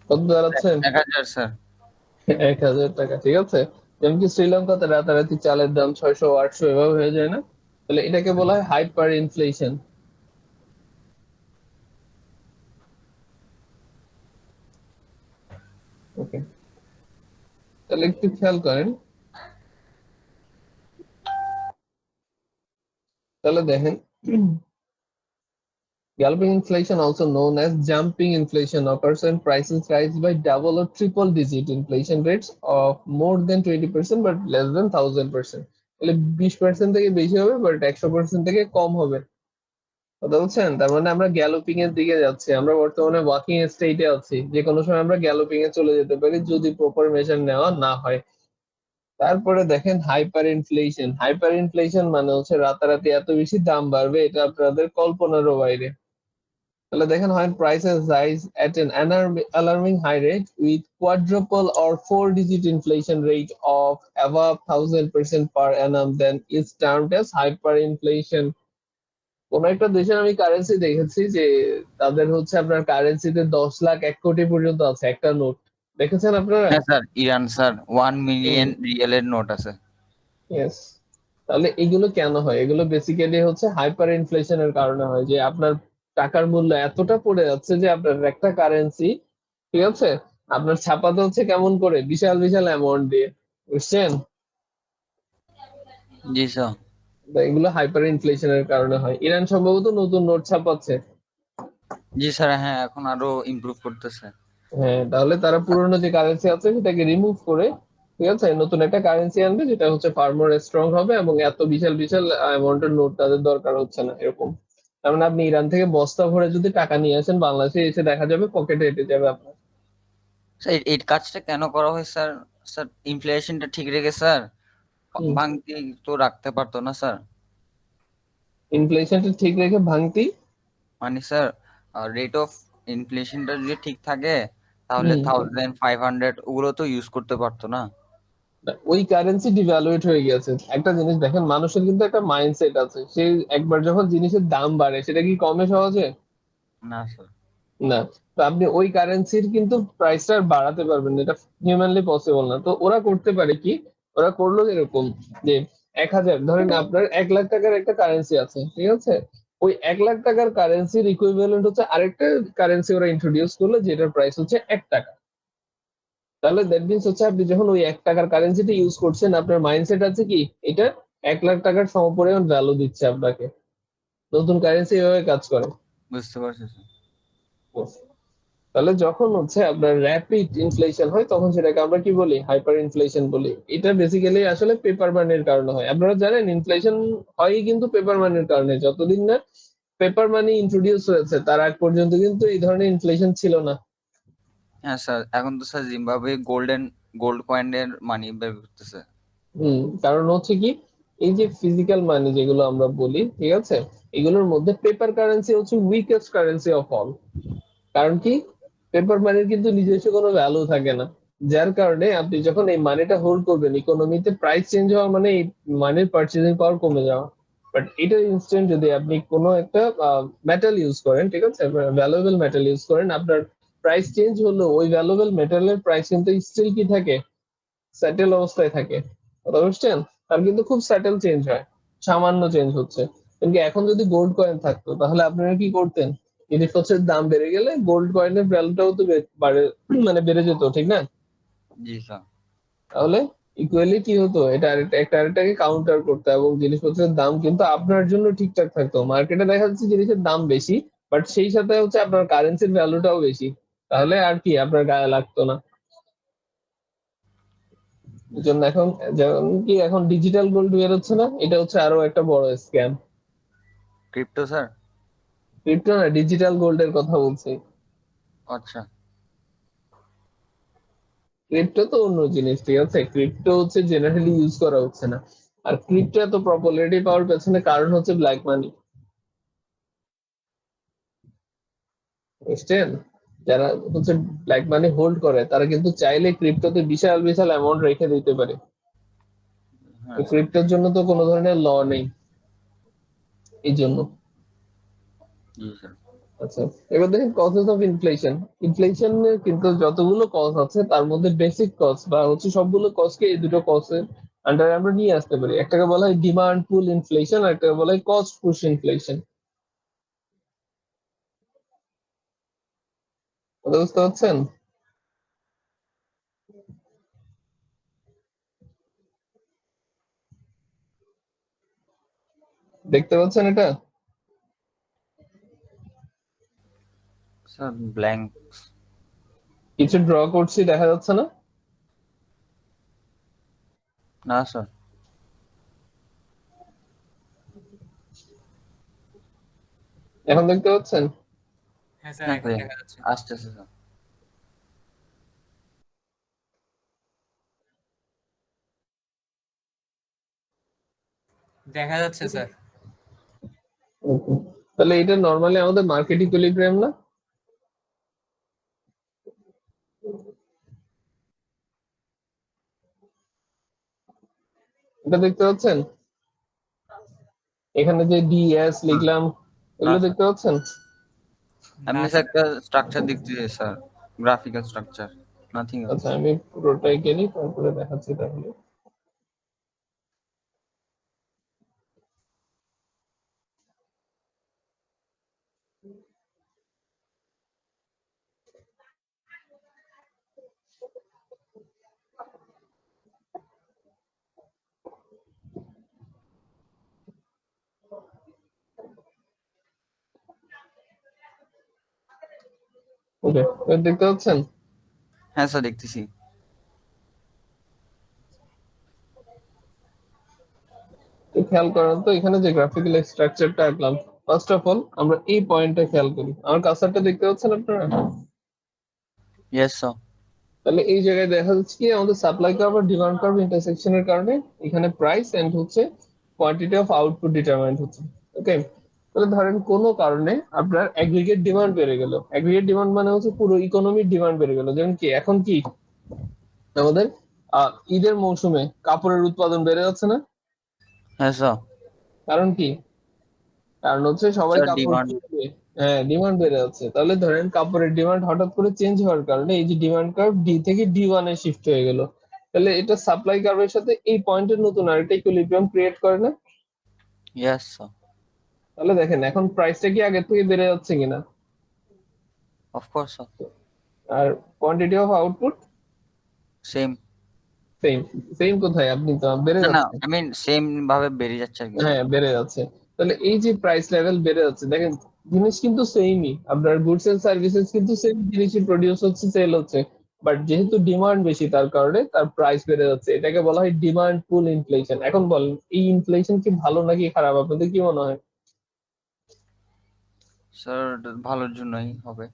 কত দাঁড়াচ্ছে? 1000 স্যার। 1000 টাকা, ঠিক আছে। যেমন কি শ্রীলঙ্কাতে রাতারাতি চালের দাম 600 800 এভাবে হয়ে যায় না? তাহলে এটাকে বলা হয় হাইপার ইনফ্লেশন। ওকে, তাহলে একটু খেয়াল করেন। তাহলে দেখেন, galloping inflation, also known as jumping inflation, occurs when prices rise by double or triple digit inflation rates of more than 20% but less than 1000%। তাহলে 20% থেকে বেশি হবে বাট 100% থেকে কম হবে। কথা বলছেন? তার মানে আমরা গ্যালোপিং এর দিকে যাচ্ছি। আমরা বর্তমানে ওয়াকিং স্টেটে আছি, যে কোনো সময় আমরা গ্যালোপিং এ চলে যেতে পারি যদি প্রপার মেজার নেওয়া না হয়। তারপরে দেখেন হাইপার ইনফ্লেশন। হাইপার ইনফ্লেশন মানে হচ্ছে রাতারাতি এত বেশি দাম বাড়বে, এটা আপনাদের কল্পনারও বাইরে। তাহলে দেখেন, when prices rise at an alarming high rate with quadruple or 4-digit inflation rate of above 1000% per annum, then is termed as hyperinflation। কোন একটা দেশের আমি কারেন্সি দেখেছি যে তাদের হচ্ছে আপনার কারেন্সিতে 10 লাখ 1 কোটি পর্যন্ত আছে একটা নোট, দেখেছেন আপনারা? হ্যাঁ স্যার, ইরান স্যার 1 মিলিয়ন হুম, রিয়েলের নোট আছে। ইয়েস। তাহলে এগুলো কেন হয়? এগুলো বেসিক্যালি হচ্ছে হাইপার ইনফ্লেশনের কারণে হয়, যে আপনার টাকার মূল্য এতটা পড়ে যাচ্ছে যে আপনার একটা কারেন্সি, ঠিক আছে, আপনার ছাপাতে হচ্ছে কেমন করে, বিশাল বিশাল অ্যামাউন্ট দিয়ে, বুঝছেন? জি স্যার। তো এগুলো হাইপার ইনফ্লেশনের কারণে হয়। ইরান সম্ভবত নতুন নোট ছাপাচ্ছে। জি স্যার, হ্যাঁ এখন আরো ইমপ্রুভ করতেছে। হ্যাঁ, তাহলে তারা পুরোনো যে কারেন্সি আছে সেটাকে রিমুভ করে, ঠিক আছে, নতুন একটা কারেন্সি আনবে যেটা হচ্ছে ফার মোর স্ট্রং হবে এবং এত বিশাল বিশাল অ্যামাউন্টের নোট তাদের দরকার হচ্ছে না, এরকম। তার মানে আপনি ইরান থেকে বস্তা ভরে যদি টাকা নিয়ে আসেন, বাংলাদেশে এসে দেখা যাবে পকেটে হেঁটে যাবে আপনার। স্যার এই কাজটা কেন করা হয় স্যার? স্যার ইনফ্লেশনটা ঠিক রেখে স্যার ভাঙতি তো রাখতে পারতো না স্যার? ইনফ্লেশনটা ঠিক রেখে ভাঙতি মানে স্যার রেট অফ ইনফ্লেশনটা যদি ঠিক থাকে তাহলে হুম 1500 ওগুলো তো ইউজ করতে পারতো না। ওই কারেন্সি ডিভ্যালুয়েট হয়ে গেছে। একটা জিনিস দেখেন, মানুষের কিন্তু একটা মাইন্ডসেট আছে, সে একবার যখন জিনিসের দাম বাড়ে সেটা কি কমে সহজে? না স্যার। না। তো আপনি ওই কারেন্সির কিন্তু প্রাইসটা আর বাড়াতে পারবেন না, এটা হিউম্যানলি পসিবল না। তো ওরা করতে পারে কি, ওরা করলো এরকম যে 1000, ধরেন আপনার 1 লাখ টাকার একটা কারেন্সি আছে, ঠিক আছে, ওই 1 লাখ টাকার কারেন্সির ইকুইভ্যালেন্ট হচ্ছে আরেকটা কারেন্সি ওরা ইন্ট্রোডিউস করলো যেটার প্রাইস হচ্ছে 1 টাকা। তাহলে দ্যাট মিনস হচ্ছে আপনি যখন ওই 1 টাকার কারেন্সিটা ইউজ করছেন, আপনার মাইন্ডসেট আছে কি, এটা 1 লাখ টাকার সমপরিমাণ ভ্যালু দিচ্ছে আপনাকে। নতুন কারেন্সি এভাবে কাজ করে। বুঝতে পারছি স্যার। তাহলে যখন হচ্ছে আপনার র্যাপিড ইনফ্লেশন হয় তখন সেটাকে আমরা কি বলি, হাইপার ইনফ্লেশন বলি। এটা বেসিক্যালি আসলে পেপার মানির কারণে হয়। আপনারা জানেন ইনফ্লেশন হয় কিন্তু পেপার মানির কারণে। যতদিন না পেপার মানি ইন্ট্রোডিউস হয়েছে তার আগ পর্যন্ত কিন্তু এই ধরনের ইনফ্লেশন ছিল না। হ্যাঁ স্যার, এখন তো স্যার জিম্বাবুয়ে গোল্ড কয়েনের মানি বের করতেছে। কারণ হচ্ছে কি, এই যে ফিজিক্যাল মানি যেগুলো আমরা বলি, ঠিক আছে, এগুলোর মধ্যে পেপার কারেন্সি হচ্ছে উইকেস্ট কারেন্সি অফ অল। কারণ কি, পেপার মানির কিন্তু নিজস্ব কোনো ভ্যালু থাকে না, যার কারণে আপনি যখন এই মানিটা হোল্ড করবেন, ইকোনমিতে প্রাইস চেঞ্জ হওয়া মানে এই মানির পার্চেজিং পাওয়ার কমে যাওয়া। বাট এটার ইনস্ট্যান্ট যদি আপনি কোনো একটা মেটাল ইউজ করেন, ঠিক আছে, ভ্যালুয়েবল মেটাল ইউজ করেন, আপনার প্রাইস চেঞ্জ হলো ওই ভ্যালুয়েবল মেটালের প্রাইস কিন্তু স্টিল কি থাকে, সেটেল অবস্থায় থাকে। কথা বুঝছেন? তার কিন্তু খুব সেটেল চেঞ্জ হয়, সামান্য চেঞ্জ হচ্ছে। কিন্তু এখন যদি গোল্ড কয়েন থাকতো তাহলে আপনারা কি করতেন, জিনিসপত্রের দাম বেড়ে গেলে গোল্ড কয়েনের ভ্যালুটাও তো বাড়ে, মানে বেড়ে যেত, ঠিক না? জি স্যার। তাহলে ইকুয়ালি কি হতো, এটা একটা আরেকটাকে কাউন্টার করতো এবং জিনিসপত্রের দাম কিন্তু আপনার জন্য ঠিকঠাক থাকতো। মার্কেটে দেখা যাচ্ছে জিনিসের দাম বেশি, বাট সেই সাথে হচ্ছে আপনার কারেন্সির ভ্যালুটাও বেশি, তাহলে আর কি আপনার গায়ে লাগতো না। এই জন্য এখন, যেমন কি এখন ডিজিটাল গোল্ড বের হচ্ছে না, এটা হচ্ছে আরো একটা বড় স্ক্যাম। Crypto sir? ক্রিপ্টো না, ডিজিটাল গোল্ডের কথা বলছি। আচ্ছা। ক্রিপ্টো তো অন্য জিনিস, ঠিক আছে, ক্রিপ্টো হচ্ছে জেনারেলি ইউজ করা হচ্ছে না। আর ক্রিপ্টো এত পপুলারিটি পাওয়ার পেছনে কারণ হচ্ছে ব্ল্যাক মানি। বুঝছেন? যারা হচ্ছে ব্ল্যাক মানি হোল্ড করে তারা কিন্তু চাইলে ক্রিপ্টোতে বিশাল বিশাল অ্যামাউন্ট রেখে দিতে পারে। হ্যাঁ স্যার। ক্রিপ্টোর জন্য তো কোনো ধরনের ল নেই এই জন্য। জি স্যার। আচ্ছা, এবার দেখেন কজেস অফ ইনফ্লেশন। ইনফ্লেশনের কিন্তু যতগুলো কজ আছে তার মধ্যে বেসিক কজ বা হচ্ছে সবগুলো কজকে এই দুটো কজের আন্ডারে আমরা নিয়ে আসতে পারি। একটাকে বলা হয় ডিমান্ড পুল ইনফ্লেশন, আর একটাকে বলা হয় কস্ট পুশ ইনফ্লেশন। কথা বুঝতে পারছেন? দেখতে পাচ্ছেন এটা? Sir blank. কিছু ড্র করছি, দেখা যাচ্ছে না? না স্যার। এখন দেখতে পাচ্ছেন? হ্যাঁ স্যার, হ্যাঁ এখন স্যার, দেখা যাচ্ছে। আসতেছে স্যার। দেখা যাচ্ছে স্যার। ওকে, তাহলে এটা নরমালি আমাদের মার্কেট ইকুইলিব্রিয়াম না? এটা দেখতে পাচ্ছেন? এখানে যে ডিএস লিখলাম, না এগুলো স্যার, দেখতে পাচ্ছেন? আমি না স্যার স্যার। একটা স্ট্রাকচার দেখতে চাই sir, graphical structure, nothing else. আচ্ছা, আমি পুরোটাই গেলি তারপরে দেখাচ্ছি তাহলে। ওকে, এবার দেখতে পাচ্ছেন? হ্যাঁ স্যার, দেখতেছি। তো খেয়াল করেন তো এখানে যে গ্রাফিক্যাল স্ট্রাকচারটা আঁকলাম, ফার্স্ট অফ অল আমরা এই পয়েন্টটা খেয়াল করি। আমার কার্সারটা দেখতে পাচ্ছেন আপনারা? Yes sir. তাহলে এই জায়গায় দেখা যাচ্ছে কি আমাদের সাপ্লাই কার্ভ আর ডিমান্ড কার্ভ ইন্টারসেকশনের কারণে এখানে প্রাইস এন্ড হচ্ছে কোয়ান্টিটি অফ আউটপুট ডিটারমাইন্ড হচ্ছে। ওকে, তাহলে ধরেন কোনো কারণে আপনার অ্যাগ্রিগেট ডিমান্ড বেড়ে গেল। অ্যাগ্রিগেট ডিমান্ড মানে হচ্ছে পুরো ইকোনমির ডিমান্ড বেড়ে গেল। যেমন কি এখন কি আমাদের ঈদের মৌসুমে কাপড়ের উৎপাদন বেড়ে যাচ্ছে না? হ্যাঁ স্যার। কারণ কি? কারণ হচ্ছে সবাই স্যার কাপড় ডিমান্ড। কিনবে। হ্যাঁ, ডিমান্ড বেড়ে যাচ্ছে। তাহলে ধরেন কাপড়ের ডিমান্ড হঠাৎ করে চেঞ্জ হওয়ার কারণে এই যে ডিমান্ড কার্ভ ডি থেকে ডি1 এ শিফট হয়ে গেল। তাহলে এটা সাপ্লাই কার্ভের সাথে এই পয়েন্টের নতুন আরেকটা ইকুইলিব্রিয়াম ক্রিয়েট করে না? Yes sir. তাহলে দেখেন এখন প্রাইসটা কি আগের থেকে বেড়ে যাচ্ছে কিনা? Of course sir. আর quantity of output same. Same. Same কোথায়? আপনি তো বেড়ে না না, যাচ্ছে। আই মিন সেম ভাবে বেড়ে যাচ্ছে আর কি স্যার। হ্যাঁ, বেড়ে যাচ্ছে। তাহলে এই যে প্রাইস লেভেল বেড়ে যাচ্ছে, দেখেন জিনিস কিন্তু সেমই, আপনার গুডস এন্ড সার্ভিসেস কিন্তু সেম জিনিসই প্রডিউস হচ্ছে, সেল হচ্ছে, বাট যেহেতু ডিমান্ড বেশি তার কারণে তার প্রাইস বেড়ে যাচ্ছে। এটাকে বলা হয় ডিমান্ড পুল ইনফ্লেশন। এখন বলেন এই ইনফ্লেশন কি ভালো নাকি খারাপ, আপনাদের কি মনে হয়? স্যার ভালোর জন্যই হবে।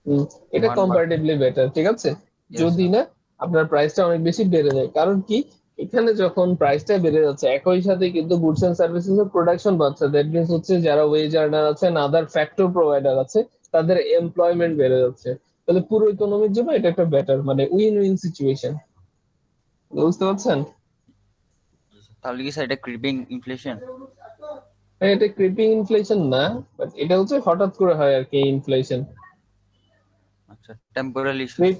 হুম, এটা ডিমান্ড বাড়বে। কম্পারেটিভলি বেটার, ঠিক আছে? ইয়েস যদি স্যার। না আপনার প্রাইসটা অনেক বেশি বেড়ে যায়। কারণ কি, এখানে যখন প্রাইসটা বেড়ে যাচ্ছে একই সাথে কিন্তু গুডস এন্ড সার্ভিসেস এর প্রোডাকশন বাড়ছে। দ্যাট মিনস হচ্ছে যারা ওয়েজ আর্নার আছে, আদার ফ্যাক্টর প্রোভাইডার আছে, তাদের এমপ্লয়মেন্ট বেড়ে যাচ্ছে। তাহলে পুরো ইকোনমির জন্য এটা একটা বেটার, মানে উইন উইন সিচুয়েশন। বুঝতে পারছেন? তাহলে কি স্যার এটা ক্রিপিং ইনফ্লেশন? হ্যাঁ, এটা ক্রিপিং ইনফ্লেশন না, বাট এটা হচ্ছে হঠাৎ করে হয় আর কি ইনফ্লেশন। আচ্ছা, টেম্পোরারি ইস্যুস।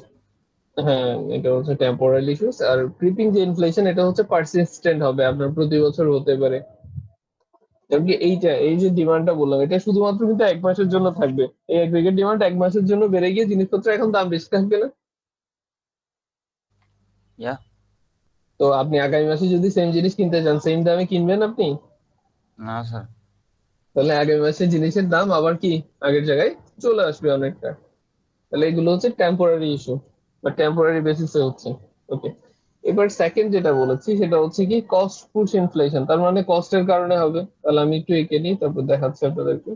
হ্যাঁ, এটা হচ্ছে টেম্পোরারি ইস্যুস। আর ক্রিপিং যে ইনফ্লেশন এটা হচ্ছে পারসিস্টেন্ট হবে, আপনার প্রতি বছর হতে পারে। যেমন কি এই যে ডিমান্ডটা বললাম এটা শুধুমাত্র কিন্তু 1 মাসের জন্য থাকবে। এই এগ্রিগেট ডিমান্ড 1 মাসের জন্য বেড়ে গিয়ে জিনিসপত্র এখন দাম বেশি থাকবে না? ইয়া। তো আপনি আগামী মাসে যদি সেম জিনিস কিনতে চান, সেম দামে কিনবেন আপনি? না স্যার। তাহলে আগামী মাসে জিনিসের দাম আবার কি আগের জায়গায় চলে আসবে অনেকটা। তাহলে এগুলো হচ্ছে টেম্পোরারি ইস্যু বা টেম্পোরারি বেসিসে হচ্ছে। ওকে, এবার সেকেন্ড যেটা বলেছি সেটা হচ্ছে কি কস্ট পুশ ইনফ্লেশন, তার মানে কস্টের কারণে হবে। তাহলে আমি একটু এঁকে নিই, তারপর দেখাচ্ছি আপনাদেরকে।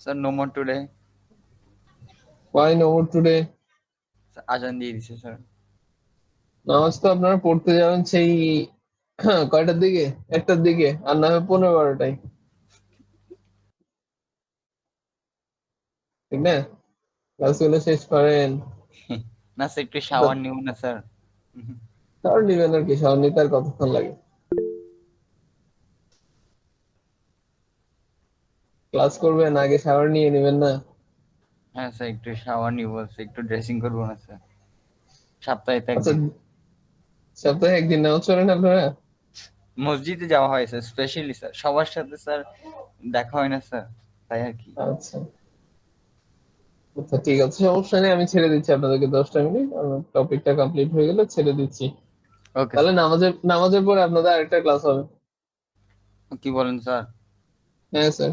Sir no more today. Why no more today? আজান দিয়ে দিছে স্যার। নামাজ তো আপনারা পড়তে যাবেন সেই কয়টার দিকে? 1টার দিকে, আর না হয় 11:30টায়, ঠিক না? ক্লাসগুলো শেষ করেন। না স্যার একটু শাওয়ার নিব না স্যার। শাওয়ার নিবেন আর কি, শাওয়ার নিতে আর কতক্ষণ লাগে? ক্লাস করবেন আগে শাওয়ার নিয়ে নেবেন না? হ্যাঁ স্যার একটু শাওয়ার নিব স্যার, একটু ড্রেসিং করবো না স্যার, সপ্তাহে তো আচ্ছা, একদিন। সপ্তাহে একদিন নামাজ পড়েন আপনারা? মসজিদে যাওয়া হয় স্যার, স্পেশালি স্যার, সবার সাথে স্যার দেখা হয় না স্যার, তাই আর কি। আচ্ছা আচ্ছা, ঠিক আছে, সমস্যা নেই, আমি ছেড়ে দিচ্ছি আপনাদেরকে 10টা মিনিট, আমার টপিকটা কমপ্লিট হয়ে গেলে ছেড়ে দিচ্ছি। ওকে তাহলে নামাজের পরে আপনাদের আরেকটা ক্লাস হবে। কি বলেন স্যার? হ্যাঁ স্যার,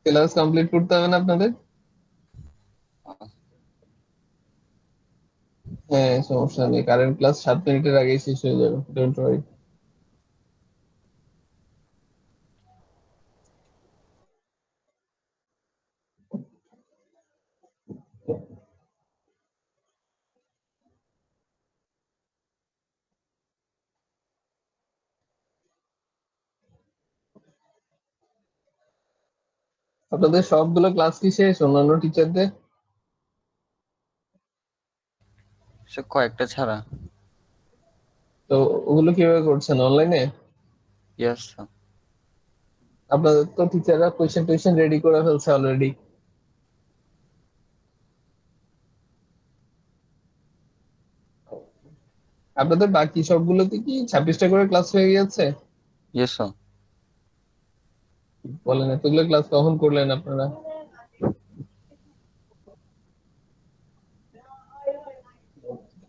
সিলেবাস কমপ্লিট করতে হবে না আপনাদের? হ্যাঁ, সমস্যা নেই, কারেন্ট ক্লাস 7 মিনিটের আগেই শেষ হয়ে যাবে, ডোন্ট ওয়ারি। আপনাদের সবগুলো ক্লাস কি শেষ অন্যান্য টিচারদের? স্যার কয়েকটা ছাড়া। তো ওগুলো কিভাবে করছেন, অনলাইনে? Yes sir. আপনাদের তো টিচাররা কোয়েশ্চেন টোয়েশ্চেন রেডি করে ফেলছে অলরেডি। আপনাদের বাকি সবগুলোতে কি 26টা করে ক্লাস হয়ে গেছে? Yes sir. বলেন, এতগুলো ক্লাস কখন করলেন আপনারা?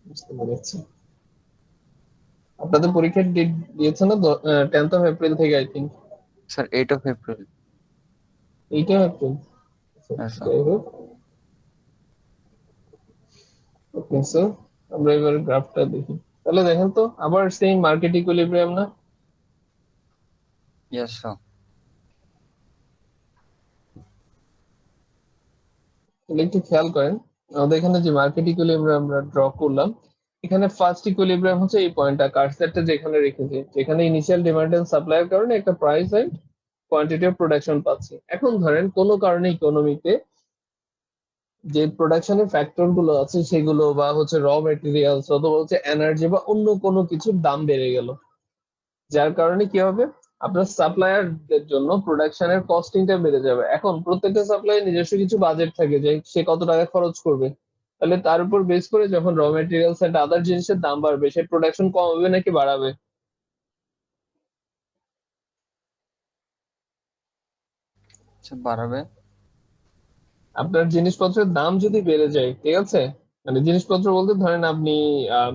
বুঝতে পেরেছি। আপনাদের পরীক্ষার ডেট দিয়েছে না? 10th of April থেকে, I think. Sir 8 April. 8th of April। হ্যাঁ স্যার। যাই হোক, ওকে স্যার, আমরা এবার গ্রাফটা দেখি। তাহলে দেখেন তো, আবার সেম মার্কেট ইকুইলিব্রিয়াম না? Yes sir. তাহলে একটু খেয়াল করেন, আমাদের এখানে যে মার্কেট ইকুইলিব্রিয়াম আমরা ড্র করলাম, এখানে ফার্স্ট ইকুইলিব্রিয়াম হচ্ছে এই পয়েন্টটা, কার্সারটা যেখানে রেখেছি, যেখানে ইনিশিয়াল ডিমান্ড এন্ড সাপ্লাইয়ের কারণে একটা price and quantity of production পাচ্ছি। এখন ধরেন কোনো কারণে ইকোনমিতে যে প্রোডাকশনের ফ্যাক্টর গুলো আছে সেগুলো, বা হচ্ছে র মেটেরিয়ালস অথবা হচ্ছে এনার্জি বা অন্য কোনো কিছুর দাম বেড়ে গেল, যার কারণে কি হবে, আপনার সাপ্লায়ারদের জন্য প্রোডাকশনের কস্টিংটা বেড়ে যাবে। এখন প্রত্যেকটা সাপ্লায়ার নিজস্ব কিছু বাজেট থাকে যে সে কত টাকা খরচ করবে, তাহলে তার উপর বেস করে যখন র মেটেরিয়ালস এন্ড আদার জিনিসের দাম বাড়বে, সে প্রোডাকশন কমাবে নাকি বাড়াবে? স্যার বাড়াবে। আপনার জিনিসপত্রের দাম যদি বেড়ে যায়, ঠিক আছে, মানে জিনিসপত্র বলতে ধরেন আপনি আহ,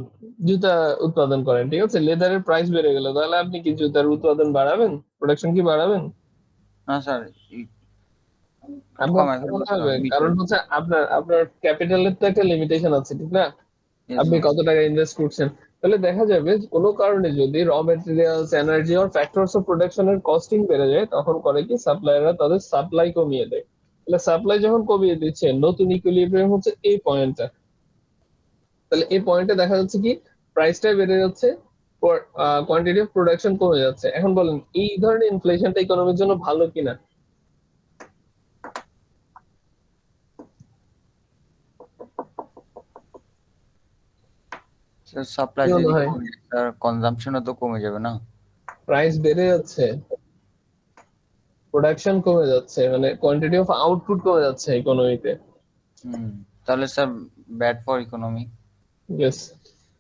জুতা উৎপাদন করেন, ঠিক আছে, লেদারের প্রাইস বেড়ে গেল, তাহলে আপনি কি জুতার উৎপাদন বাড়াবেন, প্রোডাকশন কি বাড়াবেন? না স্যার একটু আপনার কমায় ফেলবো কমাতে স্যার, হবে, কারণ হচ্ছে আপনার আপনার ক্যাপিটালের তো একটা লিমিটেশন আছে, ঠিক না? আপনি কত টাকা ইনভেস্ট করছেন। তাহলে দেখা যাবে যে কোনো কারণে যদি র মেটেরিয়ালস, এনার্জি আর ফ্যাক্টরস অফ প্রোডাকশনের কস্টিং বেড়ে যায়, তখন করে কি সাপ্লায়াররা তাদের সাপ্লাই কমিয়ে দেয়। তাহলে সাপ্লাই যখন কমিয়ে দিচ্ছে, নতুন ইকুইলিব্রিয়াম হচ্ছে এই পয়েন্টটা। তাহলে এই পয়েন্টে দেখা যাচ্ছে কি প্রাইসটা বেড়ে যাচ্ছে, কোয়ান্টিটি অফ প্রোডাকশন কমে যাচ্ছে। এখন বলেন এই ধরনের ইনফ্লেশনটা ইকোনমির জন্য ভালো কিনা? স্যার সাপ্লাই কি মনে যদি হয়? কমে যায় স্যার, কনজাম্পশনও তো কমে যাবে না? প্রাইস বেড়ে যাচ্ছে, প্রোডাকশন কমে যাচ্ছে, মানে কোয়ান্টিটি অফ আউটপুট কমে যাচ্ছে ইকোনমিতে। তাহলে sir bad for economy. Yes,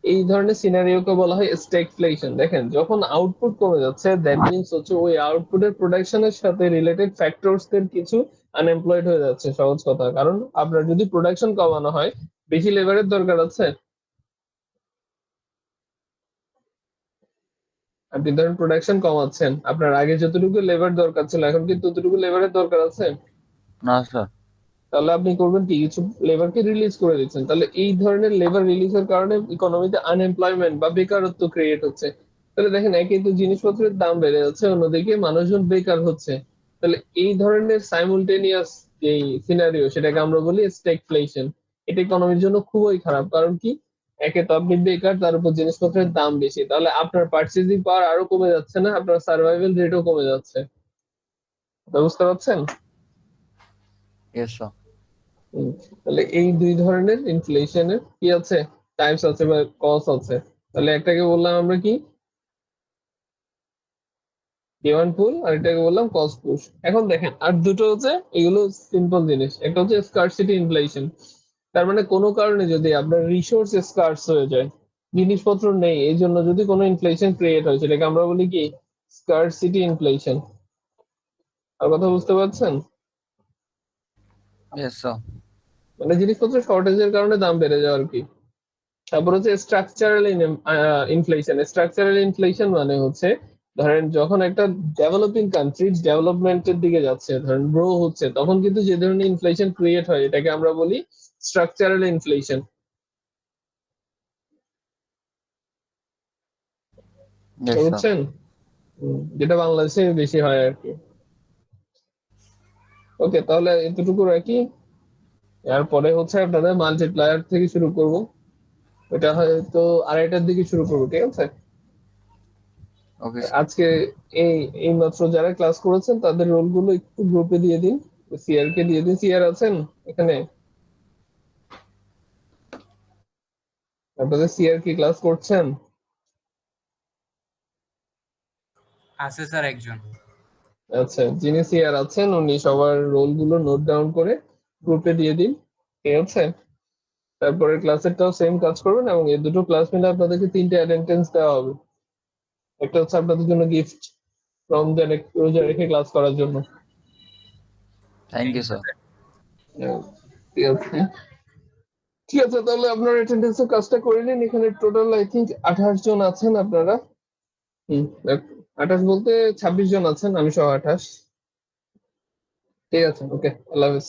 এই ধরনের সিনারিওকে বলা হয় স্ট্যাগফ্লেশন। দেখেন, যখন আউটপুট কমে যাচ্ছে, দ্যাট মিন্স হচ্ছে ওই আউটপুটের প্রোডাকশনের সাথে রিলেটেড ফ্যাক্টরস এর কিছু আনএমপ্লয়েড হয়ে যাচ্ছে, সহজ কথা। কারণ আপনার যদি প্রোডাকশন কমানো হয়, বেশি লেবারের দরকার আছে। আপনি ধরেন প্রোডাকশন কমাচ্ছেন, আপনার আগে যতটুকু লেবার দরকার ছিল, এখন কি ততটুকু লেবারের দরকার আছে? না স্যার। তাহলে আপনি করবেন কি, কিছু লেবারকে রিলিজ করে দিচ্ছেন। তাহলে এই ধরনের লেবার রিলিজের কারণে ইকোনমিতে আনএমপ্লয়মেন্ট বা বেকারত্ব ক্রিয়েট হচ্ছে। তাহলে দেখেন, একই তো জিনিসপত্রের দাম বেড়ে যাচ্ছে, অন্যদিকে মানুষজন বেকার হচ্ছে। তাহলে এই ধরনের সাইমultaneous যে সিনারিও সেটাকে আমরা বলি স্ট্যাগফ্লেশন। এটা ইকোনমির জন্য খুবই খারাপ, কারণ কি, একে তো আপনি বেকার, তার উপর জিনিসপত্রের দাম বেশি, তাহলে আপনার পার্চেজিং পাওয়ার আরো কমে যাচ্ছে না, আপনার সার্ভাইভাল রেটও কমে যাচ্ছে। বুঝতে পারছেন? Yes sir. তাহলে এই দুই ধরনের ইনফ্লেশনের কি আছে, টাইপস আছে বা কজ আছে। তাহলে একটাকে বললাম আমরা কি, ডিমান্ড পুল, আর এটাকে বললাম কস্ট পুশ। এখন দেখেন আর দুটো হচ্ছে, এগুলো সিম্পল জিনিস। একটা হচ্ছে স্কারসিটি ইনফ্লেশন, তার মানে কোনো কারণে যদি আপনার রিসোর্স স্কার্স হয়ে যায়, জিনিসপত্র নেই, এই জন্য যদি কোনো ইনফ্লেশন ক্রিয়েট হয়, সেটাকে আমরা বলি কি, স্কারসিটি ইনফ্লেশন। আর কথা বুঝতে পারছেন? Yes sir. মানে জিনিসপত্রের শর্টেজের কারণে দাম বেড়ে যাওয়া আর কি। তারপর হচ্ছে স্ট্রাকচারাল ইনফ্লেশন। স্ট্রাকচারাল ইনফ্লেশন মানে হচ্ছে, ধরেন যখন একটা ডেভেলপিং কান্ট্রি ডেভেলপমেন্টের দিকে যাচ্ছে, ধরেন গ্রো হচ্ছে, তখন কিন্তু যে ধরনের ইনফ্লেশন ক্রিয়েট হয় এটাকে আমরা বলি স্ট্রাকচারাল ইনফ্লেশন। Yes sir. বুঝছেন? যেটা বাংলাদেশে বেশি হয় আর কি। ওকে, তাহলে এতটুকু রাখি। এরপরে হচ্ছে আপনাদের মাল্টিপ্লায়ার থেকে শুরু করব, ওটা হয়তো আড়াইটার দিকে শুরু করবো, ঠিক আছে? ওকে আজকে এই এই মাত্র যারা ক্লাস করেছেন তাদের রোল গুলো একটু গ্রুপে দিয়ে দিন, সিআর কে দিয়ে দিন। সিআর আছেন এখানে? আপনাদের সিআর কি ক্লাস করছেন? আছে স্যার একজন। আচ্ছা, যিনি সিআর আছেন উনি সবার রোল গুলো নোট ডাউন করে গ্রুপে দিয়ে দিন, ঠিক আছে? তারপরে ক্লাসেরটাও সেম কাজ করবেন, এবং এই দুটো ক্লাস মিলে আপনাদেরকে 3টে অ্যাটেন্ডেন্স দেওয়া হবে। একটা হচ্ছে আপনাদের জন্য গিফট, রমজান এক রোজা রেখে ক্লাস করার জন্য। Thank you sir. ঠিক আছে, ঠিক আছে, তাহলে আপনার অ্যাটেন্ডেন্সের কাজটা করে নিন। এখানে টোটাল আই থিঙ্ক 28 জন আছেন আপনারা। 28 বলতে 26 জন আছেন, আমি সহ 28। ঠিক আছে, ওকে, আল্লাহ হাফেজ।